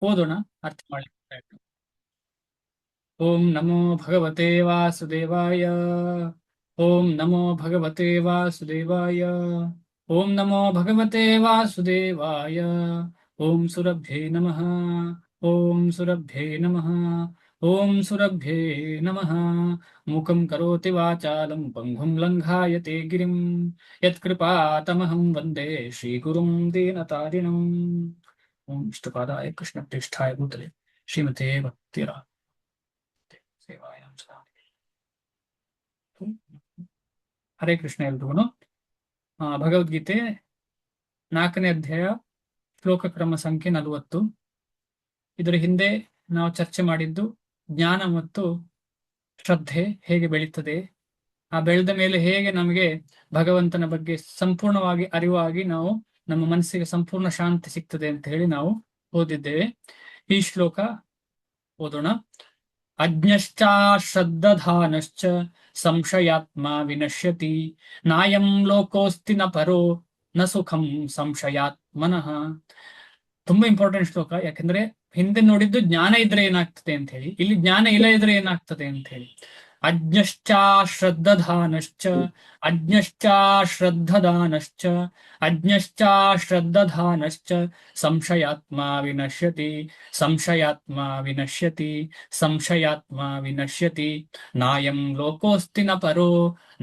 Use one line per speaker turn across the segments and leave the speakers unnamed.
ಓದೋಣ, ಅರ್ಥ ಮಾಡಿ. ಓಂ ನಮೋ ಭಗವತೆ ವಾಸುದೇವಾಯ. ಓಂ ನಮೋ ಭಗವತೆ ವಾಸುದೇವಾಯ. ಓಂ ನಮೋ ಭಗವತೆ ವಾಸುದೇವಾಯ. ಓಂ ಸುರಭ್ಯೇ ನಮಃ. ಓಂ ಸುರಭ್ಯೇ ನಮಃ. ಓಂ ಸುರಭ್ಯೇ ನಮಃ. ಮೂಕಂ ಕರೋತಿ ವಾಚಾಲಂ ಪಂಗುಂ ಲಂಘಾಯತೆ ಗಿರಿಂ ಯತ್ಕೃಪಾತಮಹಂ ವಂದೇ ಶ್ರೀಗುರುಂ ದೀನತಾರಿಣಂ. ಓಂ ಇಷ್ಟಪಾದಾಯ ಕೃಷ್ಣಪ್ರೇಷ್ಠಾಯ ಭೂತಲೆ ಶ್ರೀಮತೆ ಭಕ್ತಿರ ಸೇವಾಯಾಂ ಸದಾ. ಹರೇ ಕೃಷ್ಣ ಎಲ್ರಿಗೂ. ಭಗವದ್ಗೀತೆ 4ನೇ ಅಧ್ಯಾಯ, ಶ್ಲೋಕ ಕ್ರಮ ಸಂಖ್ಯೆ 40. ಇದರ ಹಿಂದೆ ನಾವು ಚರ್ಚೆ ಮಾಡಿದ್ದು ಜ್ಞಾನ ಮತ್ತು ಶ್ರದ್ಧೆ ಹೇಗೆ ಬೆಳೀತದೆ, ಆ ಬೆಳೆದ ಮೇಲೆ ಹೇಗೆ ನಮಗೆ ಭಗವಂತನ ಬಗ್ಗೆ ಸಂಪೂರ್ಣವಾಗಿ ಅರಿವಾಗಿ ನಾವು ನಮ್ಮ ಮನಸ್ಸಿಗೆ ಸಂಪೂರ್ಣ ಶಾಂತಿ ಸಿಗ್ತದೆ ಅಂತ ಹೇಳಿ ನಾವು ಓದಿದ್ದೇವೆ. ಈ ಶ್ಲೋಕ ಓದೋಣ. ಅಜ್ಞಶ್ಚ ಶ್ರದ್ಧಾನಶ್ಚ ಸಂಶಯಾತ್ಮ ವಿನಶ್ಯತಿ ನಾಯಂ ಲೋಕೋಸ್ತಿ ನ ಪರೋ ನ ಸುಖಂ ಸಂಶಯಾತ್ಮನಃ. ತುಂಬಾ ಇಂಪಾರ್ಟೆಂಟ್ ಶ್ಲೋಕ. ಯಾಕಂದ್ರೆ ಹಿಂದೆ ನೋಡಿದ್ದು ಜ್ಞಾನ ಇದ್ರೆ ಏನಾಗ್ತದೆ ಅಂತ ಹೇಳಿ, ಇಲ್ಲಿ ಜ್ಞಾನ ಇಲ್ಲ ಇದ್ರೆ ಏನಾಗ್ತದೆ ಅಂತ ಹೇಳಿ. ಅಜ್ಞಶ್ಚ ಶ್ರದ್ಧಾನಶ್ಚ, ಅಜ್ಞಶ್ಚ ಶ್ರದ್ಧಾನಶ್ಚ, ಅಜ್ಞಶ್ಚ ಶ್ರದ್ಧಾನಶ್ಚ ಸಂಶಯಾತ್ಮ ವಿನಶ್ಯತಿ, ಸಂಶಯಾತ್ಮ ವಿನಶ್ಯತಿ, ಸಂಶಯಾತ್ಮ ವಿನಶ್ಯತಿ ನಾಯಂ ಲೋಕೋಸ್ತಿ ನ ಪರೋ,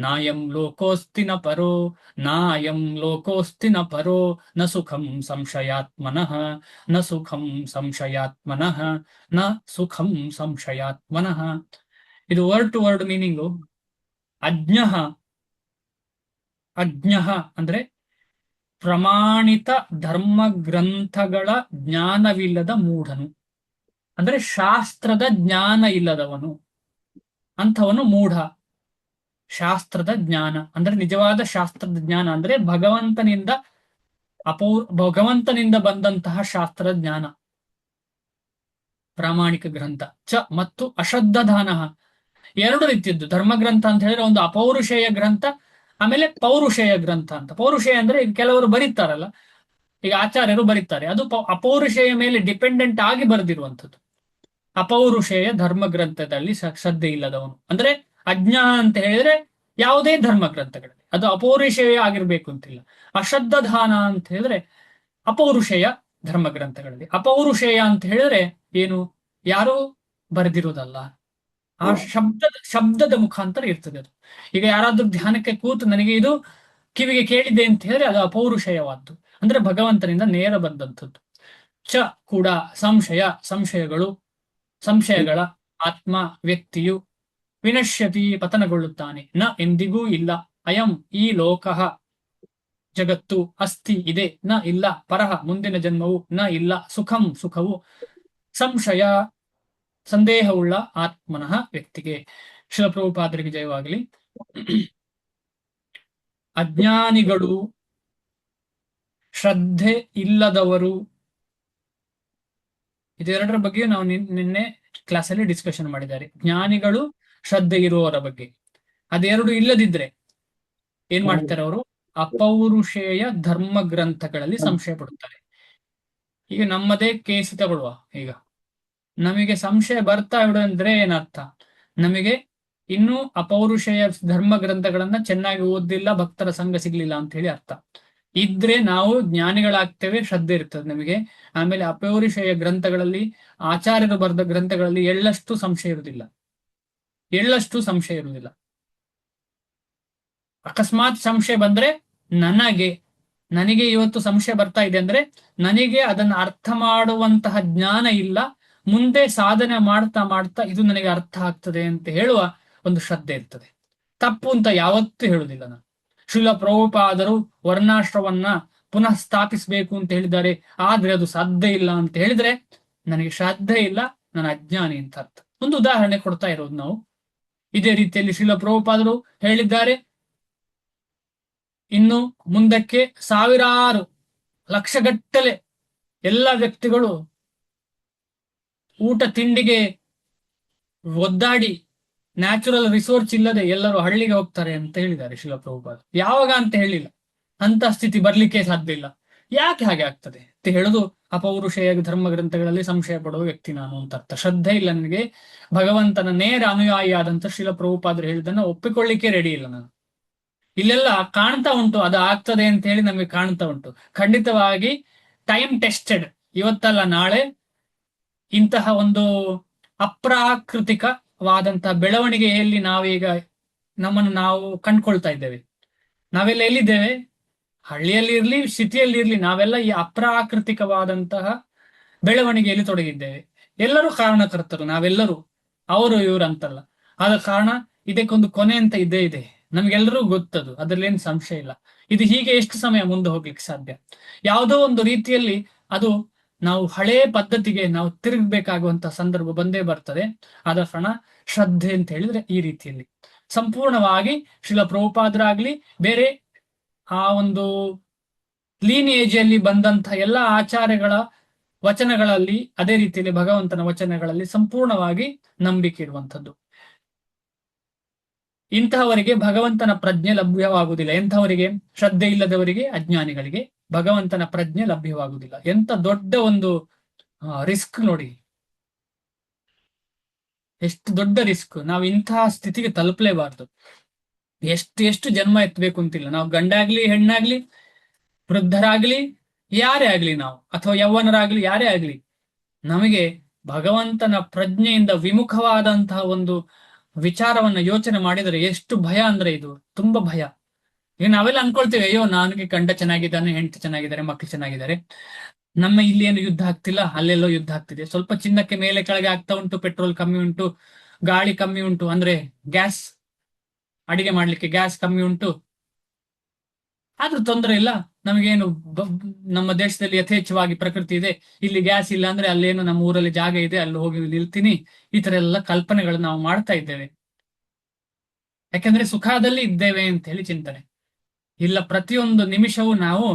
ನಾಯಂ ಲೋಕೋಸ್ತಿ ನ ಪರೋ, ನಾಯಂ ಲೋಕೋಸ್ತಿ ನ ಪರೋ ನ ಸುಖಂ ಸಂಶಯಾತ್ಮನಃ, ನ ಸುಖಂ ಸಂಶಯಾತ್ಮನಃ, ನ ಸುಖಂ ಸಂಶಯಾತ್ಮನಃ. ಇದು ವರ್ಡ್ ಟು ವರ್ಡ್ ಮೀನಿಂಗು. ಅಜ್ಞಃ, ಅಜ್ಞಃ ಅಂದ್ರೆ ಪ್ರಮಾಣಿತ ಧರ್ಮ ಗ್ರಂಥಗಳ ಜ್ಞಾನವಿಲ್ಲದ ಮೂಢನು, ಅಂದ್ರೆ ಶಾಸ್ತ್ರದ ಜ್ಞಾನ ಇಲ್ಲದವನು, ಅಂಥವನು ಮೂಢ. ಶಾಸ್ತ್ರದ ಜ್ಞಾನ ಅಂದ್ರೆ ನಿಜವಾದ ಶಾಸ್ತ್ರದ ಜ್ಞಾನ ಅಂದ್ರೆ ಭಗವಂತನಿಂದ ಬಂದಂತಹ ಶಾಸ್ತ್ರದ ಜ್ಞಾನ, ಪ್ರಾಮಾಣಿಕ ಗ್ರಂಥ. ಚ ಮತ್ತು ಅಶ್ರದ್ಧಾನ, ಎರಡು ರೀತಿಯದ್ದು. ಧರ್ಮಗ್ರಂಥ ಅಂತ ಹೇಳಿದ್ರೆ ಒಂದು ಅಪೌರುಷೇಯ ಗ್ರಂಥ, ಆಮೇಲೆ ಪೌರುಷೇಯ ಗ್ರಂಥ ಅಂತ. ಪೌರುಷೇಯ ಅಂದ್ರೆ ಈಗ ಕೆಲವರು ಬರೀತಾರಲ್ಲ, ಈಗ ಆಚಾರ್ಯರು ಬರೀತಾರೆ, ಅದು ಅಪೌರುಷೇಯ ಮೇಲೆ ಡಿಪೆಂಡೆಂಟ್ ಆಗಿ ಬರೆದಿರುವಂಥದ್ದು. ಅಪೌರುಷೇಯ ಧರ್ಮ ಗ್ರಂಥದಲ್ಲಿ ಶ್ರದ್ಧೆ ಇಲ್ಲದವನು ಅಂದ್ರೆ ಅಜ್ಞ ಅಂತ ಹೇಳಿದ್ರೆ ಯಾವುದೇ ಧರ್ಮ ಗ್ರಂಥಗಳಲ್ಲಿ ಅದು ಅಪೌರುಷೇಯ ಆಗಿರ್ಬೇಕು ಅಂತಿಲ್ಲ. ಅಶ್ರದ್ಧಾನ ಅಂತ ಹೇಳಿದ್ರೆ ಅಪೌರುಷೇಯ ಧರ್ಮ ಗ್ರಂಥಗಳಲ್ಲಿ. ಅಪೌರುಷೇಯ ಅಂತ ಹೇಳಿದ್ರೆ ಏನು, ಯಾರು ಬರೆದಿರೋದಲ್ಲ, ಆ ಶಬ್ದದ ಮುಖಾಂತರ ಇರ್ತದೆ ಅದು. ಈಗ ಯಾರಾದ್ರೂ ಧ್ಯಾನಕ್ಕೆ ಕೂತು ನನಗೆ ಇದು ಕಿವಿಗೆ ಕೇಳಿದೆ ಅಂತ ಹೇಳಿದ್ರೆ ಅದು ಅಪೌರುಷೇಯವಾದ್ದು, ಅಂದ್ರೆ ಭಗವಂತನಿಂದ ನೇರ ಬಂದಂಥದ್ದು. ಚ ಕೂಡ ಸಂಶಯ, ಸಂಶಯಗಳು, ಸಂಶಯಗಳ ಆತ್ಮ ವ್ಯಕ್ತಿಯು ವಿನಶ್ಯತಿ ಪತನಗೊಳ್ಳುತ್ತಾನೆ, ನ ಎಂದಿಗೂ ಇಲ್ಲ. ಅಯಂ ಈ ಲೋಕಃ ಜಗತ್ತು, ಅಸ್ತಿ ಇದೆ, ನ ಇಲ್ಲ, ಪರಹ ಮುಂದಿನ ಜನ್ಮವು, ನ ಇಲ್ಲ, ಸುಖಂ ಸುಖವು, ಸಂಶಯ ಸಂದೇಹವುಳ್ಳ ಆತ್ಮನಃ ವ್ಯಕ್ತಿಗೆ. ಶಿಲಪ್ರಭುಪಾದರಿಗೆ ಜಯವಾಗಲಿ. ಅಜ್ಞಾನಿಗಳು, ಶ್ರದ್ಧೆ ಇಲ್ಲದವರು, ಇದೆರಡರ ಬಗ್ಗೆ ನಾವು ನಿನ್ನೆ ಕ್ಲಾಸಲ್ಲಿ ಡಿಸ್ಕಷನ್ ಮಾಡಿದ್ದಾರೆ. ಜ್ಞಾನಿಗಳು, ಶ್ರದ್ಧೆ ಇರುವವರ ಬಗ್ಗೆ. ಅದೆರಡು ಇಲ್ಲದಿದ್ರೆ ಏನ್ ಮಾಡ್ತಾರೆ ಅವರು, ಅಪೌರುಷೇಯ ಧರ್ಮ ಗ್ರಂಥಗಳಲ್ಲಿ ಸಂಶಯ ಪಡುತ್ತಾರೆ. ಈಗ ನಮ್ಮದೇ ಕೇಸ್ ತಗೊಳ್ಳುವ. ಈಗ ನಮಗೆ ಸಂಶಯ ಬರ್ತಾ ಇಡಂದ್ರೆ ಏನರ್ಥ, ನಮಗೆ ಇನ್ನೂ ಅಪೌರುಷೇಯ ಧರ್ಮ ಗ್ರಂಥಗಳನ್ನ ಚೆನ್ನಾಗಿ ಓದಿಲ್ಲ, ಭಕ್ತರ ಸಂಘ ಸಿಗ್ಲಿಲ್ಲ ಅಂತ ಹೇಳಿ ಅರ್ಥ. ಇದ್ರೆ ನಾವು ಜ್ಞಾನಿಗಳಾಗ್ತೇವೆ, ಶ್ರದ್ಧೆ ಇರ್ತದೆ ನಮಗೆ. ಆಮೇಲೆ ಅಪೌರುಷೇಯ ಗ್ರಂಥಗಳಲ್ಲಿ, ಆಚಾರ್ಯರು ಬರೆದ ಗ್ರಂಥಗಳಲ್ಲಿ ಎಳ್ಳಷ್ಟು ಸಂಶಯ ಇರುವುದಿಲ್ಲ, ಎಳ್ಳಷ್ಟು ಸಂಶಯ ಇರುವುದಿಲ್ಲ. ಅಕಸ್ಮಾತ್ ಸಂಶಯ ಬಂದ್ರೆ ನನಗೆ ಇವತ್ತು ಸಂಶಯ ಬರ್ತಾ ಇದೆ ಅಂದ್ರೆ ನನಗೆ ಅದನ್ನು ಅರ್ಥ ಮಾಡುವಂತಹ ಜ್ಞಾನ ಇಲ್ಲ, ಮುಂದೆ ಸಾಧನೆ ಮಾಡ್ತಾ ಮಾಡ್ತಾ ಇದು ನನಗೆ ಅರ್ಥ ಆಗ್ತದೆ ಅಂತ ಹೇಳುವ ಒಂದು ಶ್ರದ್ಧೆ ಇರ್ತದೆ. ತಪ್ಪು ಅಂತ ಯಾವತ್ತೂ ಹೇಳುದಿಲ್ಲ ನಾನು. ಶ್ರೀಲ ಪ್ರಭುಪಾದರು ವರ್ಣಾಶ್ರವನ್ನ ಪುನಃ ಸ್ಥಾಪಿಸಬೇಕು ಅಂತ ಹೇಳಿದ್ದಾರೆ, ಆದ್ರೆ ಅದು ಸಾಧ್ಯ ಇಲ್ಲ ಅಂತ ಹೇಳಿದ್ರೆ ನನಗೆ ಶ್ರದ್ಧೆ ಇಲ್ಲ, ನಾನು ಅಜ್ಞಾನಿ ಅಂತ ಅರ್ಥ. ಒಂದು ಉದಾಹರಣೆ ಕೊಡ್ತಾ ಇರೋದು ನಾವು. ಇದೇ ರೀತಿಯಲ್ಲಿ ಶ್ರೀಲ ಪ್ರಭುಪಾದರು ಹೇಳಿದ್ದಾರೆ, ಇನ್ನು ಮುಂದಕ್ಕೆ ಸಾವಿರಾರು ಲಕ್ಷಗಟ್ಟಲೆ ಎಲ್ಲ ವ್ಯಕ್ತಿಗಳು ಊಟ ತಿಂಡಿಗೆ ಒದ್ದಾಡಿ ನ್ಯಾಚುರಲ್ ರಿಸೋರ್ಸ್ ಇಲ್ಲದೆ ಎಲ್ಲರೂ ಹಳ್ಳಿಗೆ ಹೋಗ್ತಾರೆ ಅಂತ ಹೇಳಿದ್ದಾರೆ ಶ್ರೀಲ ಪ್ರಭುಪಾದ. ಯಾವಾಗ ಅಂತ ಹೇಳಿಲ್ಲ, ಅಂತ ಸ್ಥಿತಿ ಬರ್ಲಿಕ್ಕೆ ಸಾಧ್ಯ ಇಲ್ಲ. ಯಾಕೆ ಹಾಗೆ ಆಗ್ತದೆ ಅಂತ ಹೇಳುದು ಅಪೌರುಷೇಯ ಧರ್ಮ ಗ್ರಂಥಗಳಲ್ಲಿ ಸಂಶಯ ಪಡುವ ವ್ಯಕ್ತಿ ನಾನು ಅಂತ ಅರ್ಥ. ಶ್ರದ್ಧೆ ಇಲ್ಲ ನನಗೆ, ಭಗವಂತನ ನೇರ ಅನುಯಾಯಿ ಆದಂತ ಶ್ರೀಲ ಪ್ರಭುಪಾದರು ಹೇಳಿದ್ದನ್ನ ಒಪ್ಪಿಕೊಳ್ಳಿಕ್ಕೆ ರೆಡಿ ಇಲ್ಲ ನಾನು. ಇಲ್ಲೆಲ್ಲ ಕಾಣ್ತಾ ಉಂಟು ಅದು ಆಗ್ತದೆ ಅಂತ ಹೇಳಿ ನಮಗೆ ಕಾಣ್ತಾ ಉಂಟು. ಖಂಡಿತವಾಗಿ ಟೈಮ್ ಟೆಸ್ಟೆಡ್, ಇವತ್ತಲ್ಲ ನಾಳೆ ಇಂತಹ ಒಂದು ಅಪ್ರಾಕೃತಿಕವಾದಂತಹ ಬೆಳವಣಿಗೆಯಲ್ಲಿ ನಾವೀಗ ನಮ್ಮನ್ನು ನಾವು ಕಂಡ್ಕೊಳ್ತಾ ಇದ್ದೇವೆ. ನಾವೆಲ್ಲ ಎಲ್ಲಿದ್ದೇವೆ? ಹಳ್ಳಿಯಲ್ಲಿ ಇರ್ಲಿ, ಸಿಟಿಯಲ್ಲಿ ಇರ್ಲಿ, ನಾವೆಲ್ಲ ಈ ಅಪ್ರಾಕೃತಿಕವಾದಂತಹ ಬೆಳವಣಿಗೆಯಲ್ಲಿ ತೊಡಗಿದ್ದೇವೆ. ಎಲ್ಲರೂ ಕಾರಣಕರ್ತರು, ನಾವೆಲ್ಲರೂ, ಅವರು ಇವರು ಅಂತಲ್ಲ. ಆದ ಕಾರಣ ಇದಕ್ಕೊಂದು ಕೊನೆ ಅಂತ ಇದ್ದೇ ಇದೆ, ನಮ್ಗೆಲ್ಲರೂ ಗೊತ್ತದು, ಅದ್ರಲ್ಲೇನು ಸಂಶಯ ಇಲ್ಲ. ಇದು ಹೀಗೆ ಎಷ್ಟು ಸಮಯ ಮುಂದೆ ಹೋಗ್ಲಿಕ್ಕೆ ಸಾಧ್ಯ? ಯಾವುದೋ ಒಂದು ರೀತಿಯಲ್ಲಿ ಅದು ನಾವು ಹಳೇ ಪದ್ಧತಿಗೆ ನಾವು ತಿರುಗಬೇಕಾಗುವಂತಹ ಸಂದರ್ಭ ಬಂದೇ ಬರ್ತದೆ. ಆದ ಕಾರಣ ಶ್ರದ್ಧೆ ಅಂತ ಹೇಳಿದ್ರೆ ಈ ರೀತಿಯಲ್ಲಿ ಸಂಪೂರ್ಣವಾಗಿ ಶ್ರೀಲ ಪ್ರಭುಪಾದರಾಗ್ಲಿ, ಬೇರೆ ಆ ಒಂದು ಲೀನಿಯೇಜಿಯಲ್ಲಿ ಬಂದಂತಹ ಎಲ್ಲ ಆಚಾರ್ಯಗಳ ವಚನಗಳಲ್ಲಿ, ಅದೇ ರೀತಿಯಲ್ಲಿ ಭಗವಂತನ ವಚನಗಳಲ್ಲಿ ಸಂಪೂರ್ಣವಾಗಿ ನಂಬಿಕೆ ಇರುವಂಥದ್ದು. ಇಂತಹವರಿಗೆ ಭಗವಂತನ ಪ್ರಜ್ಞೆ ಲಭ್ಯವಾಗುವುದಿಲ್ಲ. ಎಂಥವರಿಗೆ? ಶ್ರದ್ಧೆ ಇಲ್ಲದವರಿಗೆ, ಅಜ್ಞಾನಿಗಳಿಗೆ ಭಗವಂತನ ಪ್ರಜ್ಞೆ ಲಭ್ಯವಾಗುವುದಿಲ್ಲ. ಎಂತ ದೊಡ್ಡ ಒಂದು ರಿಸ್ಕ್ ನೋಡಿ, ಎಷ್ಟು ದೊಡ್ಡ ರಿಸ್ಕ್. ನಾವು ಇಂತಹ ಸ್ಥಿತಿಗೆ ತಲುಪಲೇಬಾರ್ದು. ಎಷ್ಟು ಜನ್ಮ ಎತ್ತಬೇಕು ಅಂತಿಲ್ಲ. ನಾವು ಗಂಡಾಗ್ಲಿ, ಹೆಣ್ಣಾಗ್ಲಿ, ವೃದ್ಧರಾಗ್ಲಿ, ಯಾರೇ ಆಗ್ಲಿ, ನಾವು ಅಥವಾ ಯೌವನರಾಗ್ಲಿ, ಯಾರೇ ಆಗ್ಲಿ, ನಮಗೆ ಭಗವಂತನ ಪ್ರಜ್ಞೆಯಿಂದ ವಿಮುಖವಾದಂತಹ ಒಂದು ವಿಚಾರವನ್ನ ಯೋಚನೆ ಮಾಡಿದರೆ ಎಷ್ಟು ಭಯ ಅಂದ್ರೆ ಇದು ತುಂಬಾ ಭಯ. ಈಗ ನಾವೆಲ್ಲ ಅನ್ಕೊಳ್ತೇವೆ, ಅಯ್ಯೋ ನನಗೆ ಗಂಡ ಚೆನ್ನಾಗಿದ್ದಾನೆ, ಹೆಂಡತಿ ಚೆನ್ನಾಗಿದ್ದಾರೆ, ಮಕ್ಕಳು ಚೆನ್ನಾಗಿದ್ದಾರೆ, ನಮ್ಮ ಇಲ್ಲಿ ಏನು ಯುದ್ಧ ಆಗ್ತಿಲ್ಲ, ಅಲ್ಲೆಲ್ಲೋ ಯುದ್ಧ ಆಗ್ತಿದೆ. ಸ್ವಲ್ಪ ಚಿನ್ನಕ್ಕೆ ಮೇಲೆ ಕೆಳಗೆ ಆಗ್ತಾ ಉಂಟು, ಪೆಟ್ರೋಲ್ ಕಮ್ಮಿ ಉಂಟು, ಗಾಳಿ ಕಮ್ಮಿ ಉಂಟು, ಅಂದ್ರೆ ಗ್ಯಾಸ್, ಅಡಿಗೆ ಮಾಡ್ಲಿಕ್ಕೆ ಗ್ಯಾಸ್ ಕಮ್ಮಿ ಉಂಟು, ಆದ್ರೂ ತೊಂದರೆ ಇಲ್ಲ, ನಮಗೇನು ನಮ್ಮ ದೇಶದಲ್ಲಿ ಯಥೇಚ್ಛವಾಗಿ ಪ್ರಕೃತಿ ಇದೆ, ಇಲ್ಲಿ ಗ್ಯಾಸ್ ಇಲ್ಲ ಅಂದ್ರೆ ಅಲ್ಲೇನು ನಮ್ಮ ಊರಲ್ಲಿ ಜಾಗ ಇದೆ, ಅಲ್ಲಿ ಹೋಗಿ ನಿಲ್ತೀನಿ, ಈ ತರ ಎಲ್ಲ ಕಲ್ಪನೆಗಳು ನಾವು ಮಾಡ್ತಾ ಇದ್ದೇವೆ. ಯಾಕಂದ್ರೆ ಸುಖದಲ್ಲಿ ಇದ್ದೇವೆ ಅಂತ ಹೇಳಿ ಚಿಂತನೆ ಇಲ್ಲ. ಪ್ರತಿಯೊಂದು ನಿಮಿಷವೂ ನಾವು